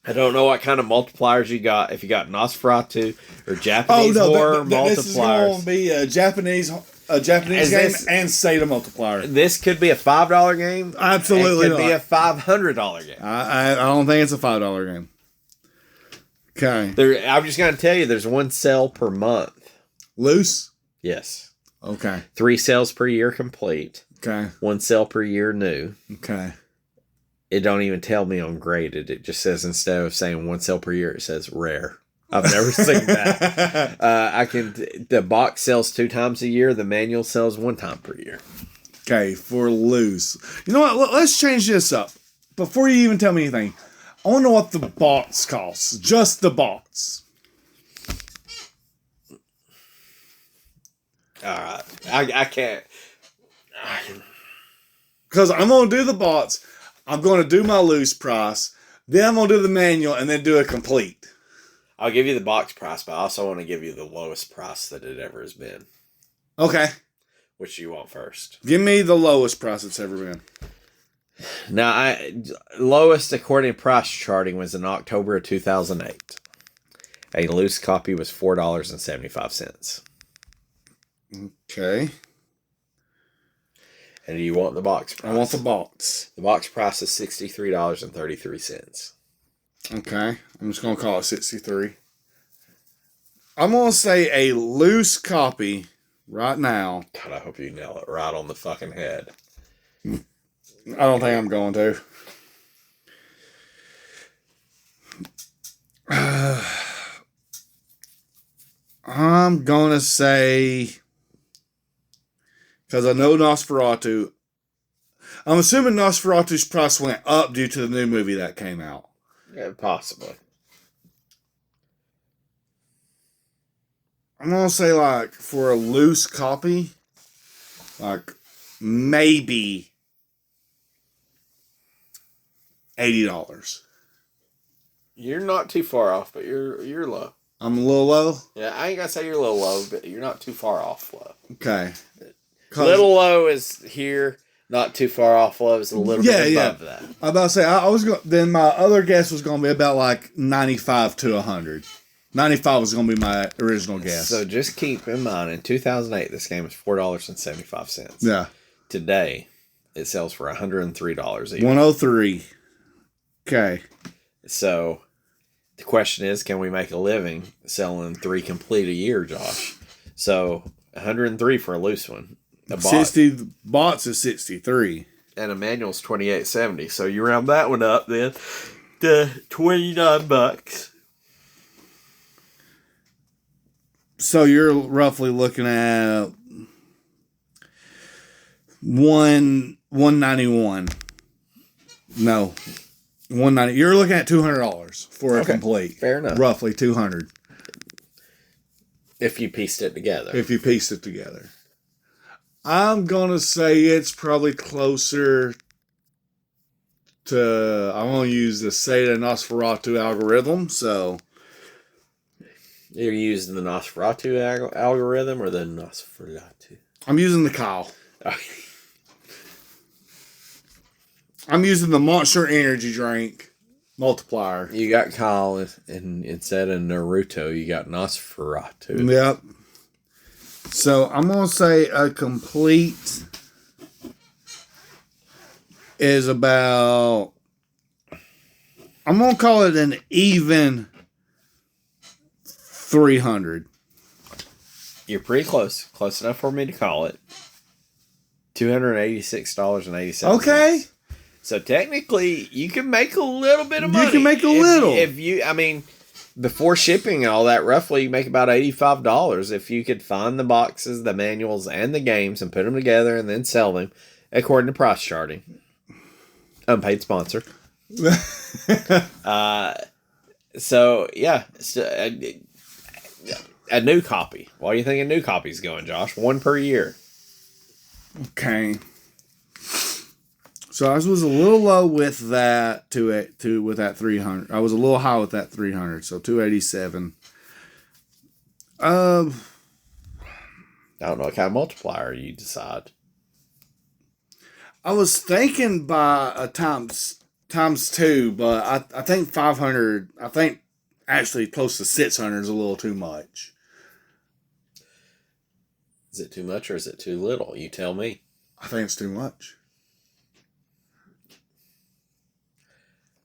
I don't know what kind of multipliers you got. If you got Nosferatu or Japanese horror multipliers. This is going to be a Japanese game and SATA multiplier. This could be a $5 game. Absolutely not. It could be a $500 game. I don't think it's a $5 game. Okay. I'm just going to tell you, there's one sale per month. Loose? Yes. Okay. 3 sales per year complete. Okay. 1 sale per year new. Okay. It don't even tell me on graded. It just says, instead of saying 1 sale per year, it says rare. I've never seen that. The box sells 2 times a year. The manual sells 1 time per year. Okay, for loose. You know what? Let's change this up. Before you even tell me anything, I want to know what the box costs. Just the box. All right. I can't. Because I'm going to do the box. I'm going to do my loose price. Then I'm going to do the manual and then do a complete. I'll give you the box price, but I also want to give you the lowest price that it ever has been. Okay. Which you want first? Give me the lowest price it's ever been. Now, lowest according to price charting was in October of 2008. A loose copy was $4.75. Okay. And do you want the box price? I want the box. The box price is $63.33. Okay. I'm just going to call it 63. I'm going to say a loose copy right now. God, I hope you nail it right on the fucking head. I don't think I'm going to. I'm going to say, because I know Nosferatu, I'm assuming Nosferatu's price went up due to the new movie that came out. Yeah, possibly. I'm going to say, like, for a loose copy, like, maybe $80. You're not too far off, but you're low. I'm a little low? Yeah, I ain't gonna say you're a little low, but you're not too far off low. Okay. Little low is here, not too far off low is a little bit above that. I'm about to say, I was going. Then my other guess was going to be about like 95 to 100. 95 was going to be my original guess. So just keep in mind, in 2008, this game was $4.75. Yeah. Today, it sells for $103 even. 103. Okay. So the question is, can we make a living selling 3 complete a year, Josh? So 103 for a loose one. 60 bots is 63. And a manual's $28.70. So you round that one up then to $29. So you're roughly looking at 191. No. 190. You're looking at $200 for a complete. Fair enough. Roughly 200. If you pieced it together. If you pieced it together. I'm going to say it's probably closer to, I'm going to use the Seta Nosferatu algorithm, so. You're using the Nosferatu algorithm or the Nosferatu? I'm using the Kyle. I'm using the Monster Energy Drink multiplier. You got Kyle, and instead of Naruto, you got Nosferatu. Yep. So I'm going to say a complete is about, I'm going to call it an even 300. You're pretty close. Close enough for me to call it. $286.87. Okay. So technically, you can make a little bit of money. You can make a little. If you, I mean, before shipping and all that, roughly you make about $85 if you could find the boxes, the manuals, and the games and put them together and then sell them according to price charting. Unpaid sponsor. So yeah, a new copy. What do you think a new copy's going, Josh? 1 per year. Okay. So I was a little low with that with that 300. I was a little high with that 300. So 287. I don't know what kind of multiplier you decide. I was thinking by a times 2, but I think 500. I think actually close to 600 is a little too much. Is it too much or is it too little? You tell me. I think it's too much.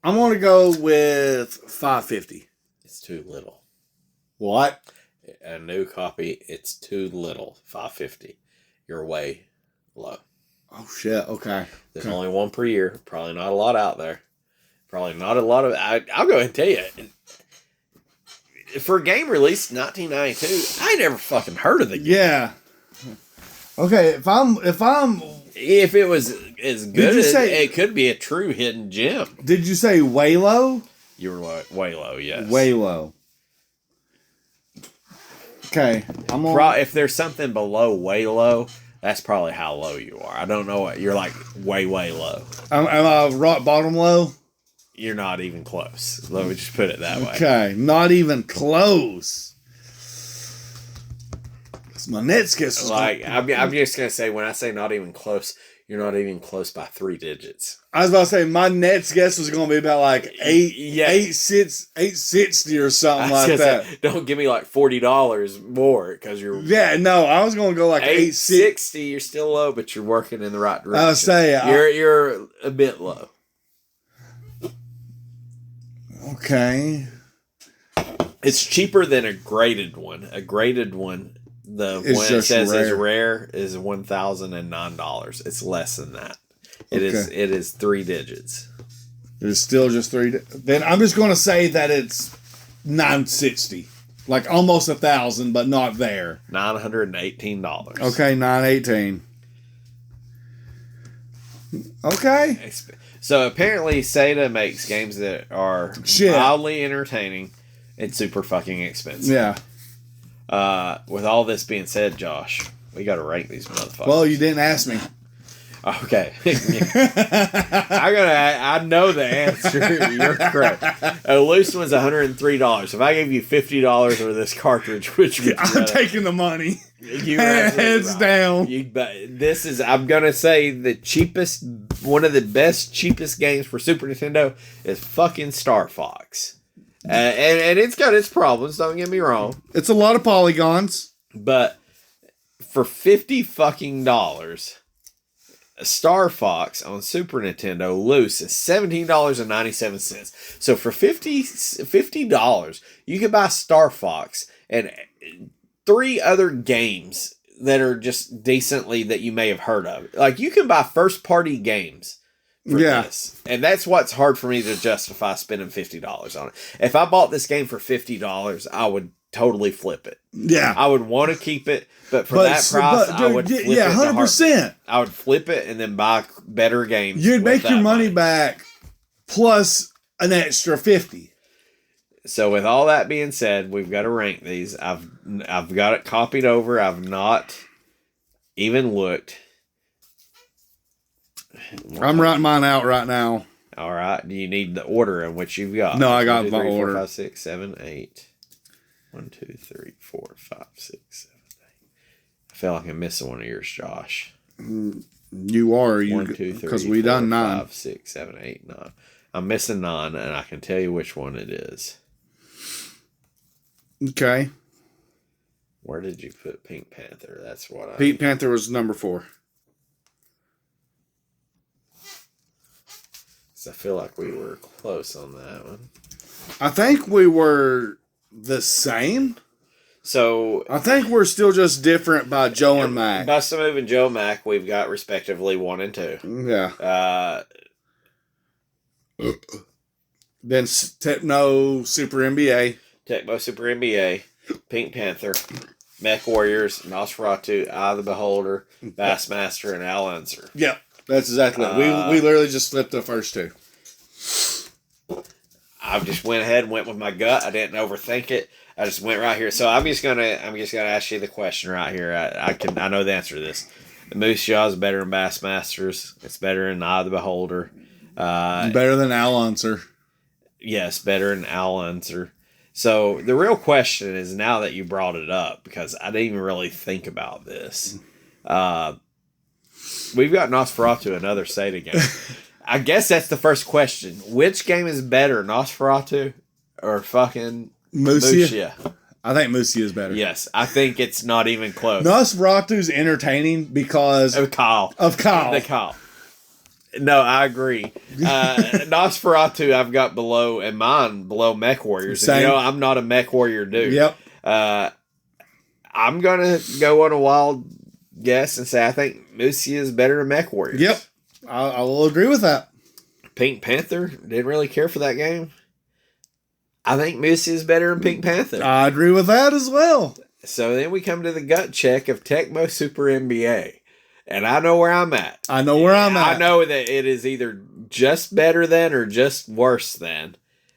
I'm going to go with 550. It's too little. What? A new copy, it's too little. 550. You're way low. Oh, shit. Okay. There's only 1 per year. Probably not a lot out there. Probably not a lot of... I'll go ahead and tell you. For a game released in 1992, I never fucking heard of the game. Yeah. Okay, if it was as good as it could be a true hidden gem. Did you say way low? You were way low, yes. Way low. Okay, if there's something below way low, that's probably how low you are. I don't know what you're like. Way low. Am I rock bottom low? You're not even close. Let me just put it that way. Okay, not even close. My net skills. I'm just gonna say, when I say not even close, You're not even close by 3 digits. I was about to say my next guess was going to be about like 860 or something like that. Say, don't give me like $40 more because you're. Yeah, no, I was going to go like 860. You're still low, but you're working in the right direction. I was saying you're a bit low. Okay. It's cheaper than a graded one. A graded one, the It's one it just says is rare. rare, is $1,009. It's less than that. It is 3 digits. It's still just 3. Then I'm just going to say that it's 960, like almost 1,000, but not there. $918. Okay, 918. Okay. So apparently, Sega makes games that are mildly entertaining and super fucking expensive. Yeah. With all this being said, Josh, we got to rank these motherfuckers. Well, you didn't ask me. Okay. I know the answer. You're correct. A loose one's $103. If I gave you $50 for this cartridge, which would I'm taking the money. You Heads down. This is, I'm gonna say, the cheapest, one of the best, cheapest games for Super Nintendo is fucking Star Fox. And it's got its problems, don't get me wrong. It's a lot of polygons. But for $50 fucking dollars, Star Fox on Super Nintendo loose is $17.97. So for $50, you can buy Star Fox and 3 other games that are just decently that you may have heard of. Like, you can buy first party games for this. And that's what's hard for me to justify spending $50 on it. If I bought this game for $50, I would totally flip it. Yeah. I would want to keep it, but for that price, I would flip it. Yeah, 100%. I would flip it and then buy better games. You'd make your money back plus an extra 50. So with all that being said, we've got to rank these. I've got it copied over. I've not even looked. I'm writing mine out right now. All right. Do you need the order in which you've got? No, I got 1, 2, my 3, 4, order. 5, 6, 7, 8. 1, 2, 3, 4, 5, 6, 7, 8. I feel like I'm missing one of yours, Josh. You are. 1, 2, 3, because 4, we done 9. 5, 6, 7, 8, 9. I'm missing 9, and I can tell you which one it is. Okay. Where did you put Pink Panther? That's what I... Pink Panther was number 4. So I feel like we were close on that one. I think we were the same. So I think we're still just different by Joe and Mac. Busta Move and Joe Mac, we've got respectively 1 and 2. Yeah. Then Techno Super NBA. Tecmo Super NBA, Pink Panther, Mech Warriors, Nosferatu, Eye of the Beholder, Bassmaster, and Al Unser. Yep. That's exactly it. We literally just flipped the first 2. I just went ahead and went with my gut. I didn't overthink it. I just went right here. So I'm just gonna ask you the question right here. I know the answer to this. The Musya is better than Bassmasters. It's better than Eye of the Beholder. Better than Al Unser. Yes, better than Al Unser. So the real question is, now that you brought it up, because I didn't even really think about this. We've got Nosferatu, another Sega game. I guess that's the first question. Which game is better, Nosferatu or fucking Musya? I think Musya is better. Yes, I think it's not even close. Nosferatu's entertaining because of Kyle. Of Kyle. The Kyle. No, I agree. Nosferatu I've got below, and mine below Mech Warriors. And, you know, I'm not a Mech Warrior dude. Yep. I'm going to go on a wild guess and say I think Musya is better than Mech Warriors. Yep. I will agree with that. Pink Panther, didn't really care for that game. I think Musya is better than Pink Panther. I agree with that as well. So then we come to the gut check of Tecmo Super NBA. And I know where I'm at. I know where I'm at. I know that it is either just better than or just worse than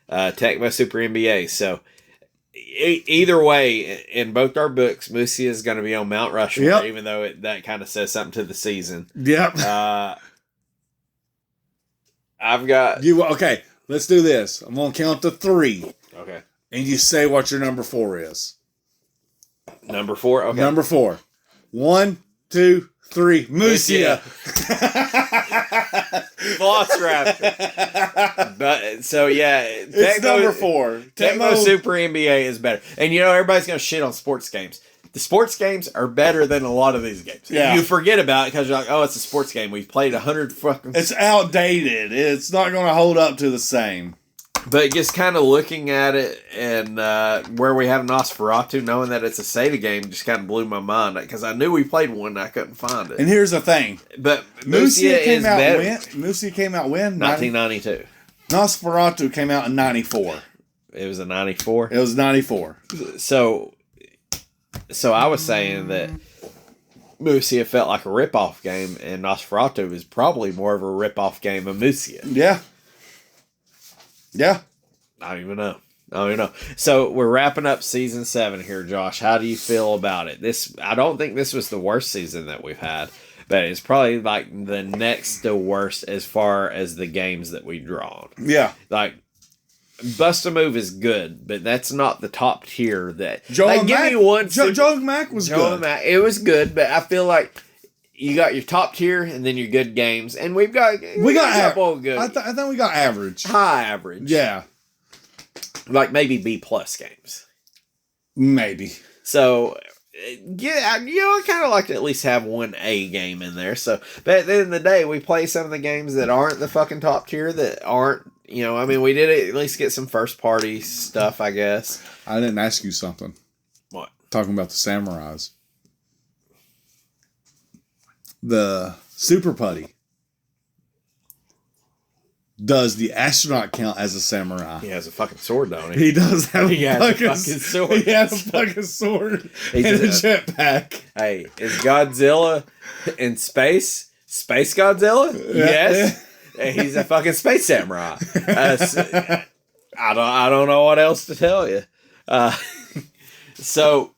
Tecmo Super NBA. So either way, in both our books, Musya is going to be on Mount Rushmore, even though that kind of says something to the season. Yep. I've got... Okay, let's do this. I'm going to count to 3. Okay. And you say what your number 4 is. Number 4? Okay. Number 4. 1, 2, 3. Musya. Velociraptor. But so yeah, It's number 4. Tecmo Super NBA is better. And everybody's gonna shit on sports games. The sports games are better than a lot of these games. Yeah. You forget about it because you're like, oh, it's a sports game. We've played 100 fucking. It's outdated. It's not going to hold up to the same. But just kind of looking at it and where we have Nosferatu, knowing that it's a Sega game, just kind of blew my mind because I knew we played one and I couldn't find it. And here's the thing. But Musya is better. Musya came out when? 1992. Nosferatu came out in 94. It was a 94? It was 94. So I was saying that Musya felt like a rip-off game, and Nosferatu is probably more of a rip-off game of Musya. Yeah. Yeah. I don't even know. So we're wrapping up season 7 here, Josh. How do you feel about it? I don't think this was the worst season that we've had, but it's probably like the next to worst as far as the games that we've drawn. Yeah. Like, Bust a Move is good, but that's not the top tier. That Joe like, and give Mac, me one. Joe and Mac was Joe good. and Mac, it was good, but I feel like you got your top tier and then your good games, and we got a couple of good. I think we got average. High average. Yeah. Like maybe B+ games. Maybe. So, yeah, I kind of like to at least have one A game in there. So, but at the end of the day, we play some of the games that aren't the fucking top tier, that aren't, we did at least get some first party stuff, I guess. I didn't ask you something. What? Talking about the samurais. The Super Putty. Does the astronaut count as a samurai? He has a fucking sword, don't he? He does have He has a fucking sword. He has a fucking sword and a jetpack. Hey, is Godzilla in space? Space Godzilla? Yes. He's a fucking space samurai. I don't know what else to tell you. So,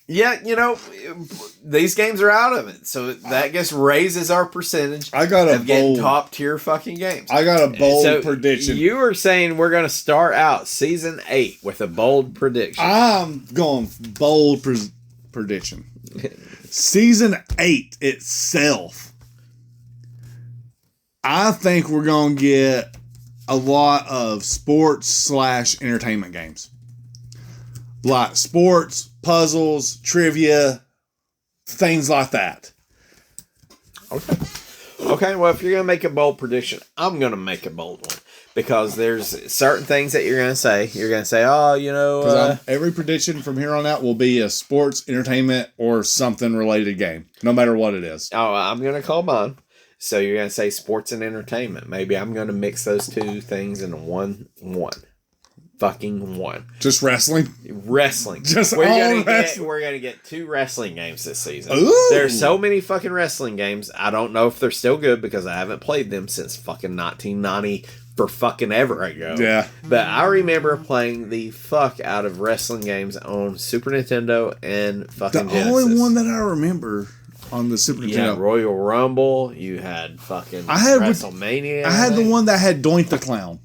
yeah, these games are out of it. So that just raises our percentage of getting top tier fucking games. I got a bold prediction. You were saying we're going to start out season 8 with a bold prediction. I'm going bold prediction. Season 8 itself, I think we're going to get a lot of sports / entertainment games. Like sports, puzzles, trivia, things like that. Okay, well, if you're going to make a bold prediction, I'm going to make a bold one. Because there's certain things that you're going to say. You're going to say, every prediction from here on out will be a sports, entertainment, or something related game. No matter what it is. Oh, I'm going to call mine. So you're going to say sports and entertainment. Maybe I'm going to mix those two things into one. Fucking one. Just wrestling? Wrestling. We're gonna get 2 wrestling games this season. Ooh. There's so many fucking wrestling games. I don't know if they're still good because I haven't played them since fucking 1990 for fucking ever ago. Yeah. But I remember playing the fuck out of wrestling games on Super Nintendo and fucking Genesis. The only one that I remember on the Super Nintendo. You had Royal Rumble. You had fucking WrestleMania. I had the one that had Doink the Clown.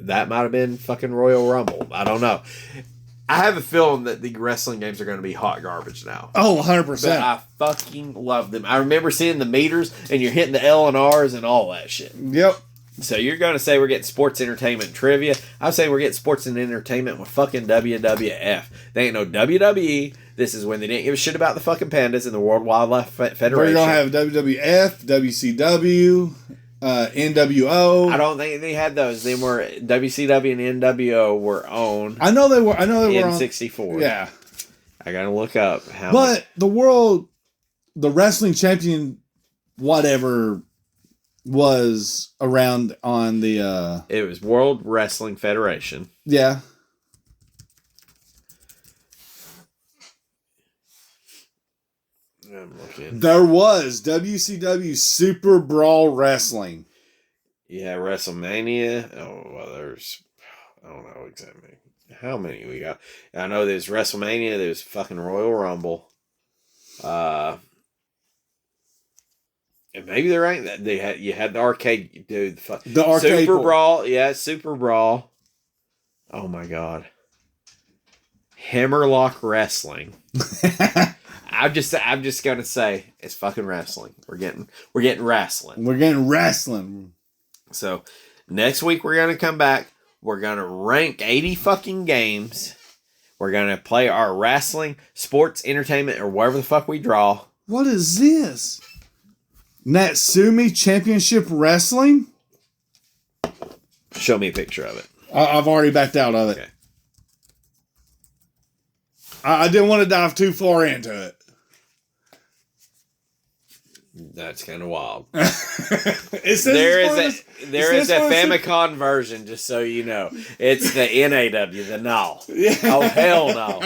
That might have been fucking Royal Rumble. I don't know. I have a feeling that the wrestling games are going to be hot garbage now. Oh, 100%. But I fucking love them. I remember seeing the meters and you're hitting the L and R's and all that shit. Yep. So you're going to say we're getting sports entertainment trivia. I'm saying we're getting sports and entertainment with fucking WWF. They ain't no WWE. This is when they didn't give a shit about the fucking pandas in the World Wildlife Federation. We're going to have WWF, WCW... NWO. I don't think they had those. They were WCW and NWO were owned. I know they were. N64. Yeah. I gotta look up how. But the wrestling champion, whatever, was around on the. It was World Wrestling Federation. Yeah. I'm looking. There was WCW Super Brawl Wrestling. Yeah, WrestleMania. Oh, well, I don't know exactly how many we got. I know there's WrestleMania, there's fucking Royal Rumble. And maybe there ain't that. You had the arcade, dude. The arcade Super Brawl. Yeah, Super Brawl. Oh, my God. Hammerlock Wrestling. I'm just gonna say it's fucking wrestling. We're getting wrestling. We're getting wrestling. So next week we're gonna come back. We're gonna rank 80 fucking games. We're gonna play our wrestling, sports, entertainment, or whatever the fuck we draw. What is this? Natsumi Championship Wrestling? Show me a picture of it. I've already backed out of it. Okay. I didn't want to dive too far into it. That's kind of wild. There is a Famicom version, just so you know. It's the NAW, the NAW. Yeah. Oh, hell no.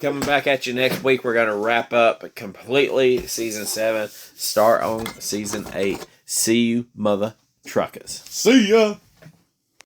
Coming back at you next week, we're going to wrap up completely Season 7, start on Season 8. See you, mother truckers. See ya.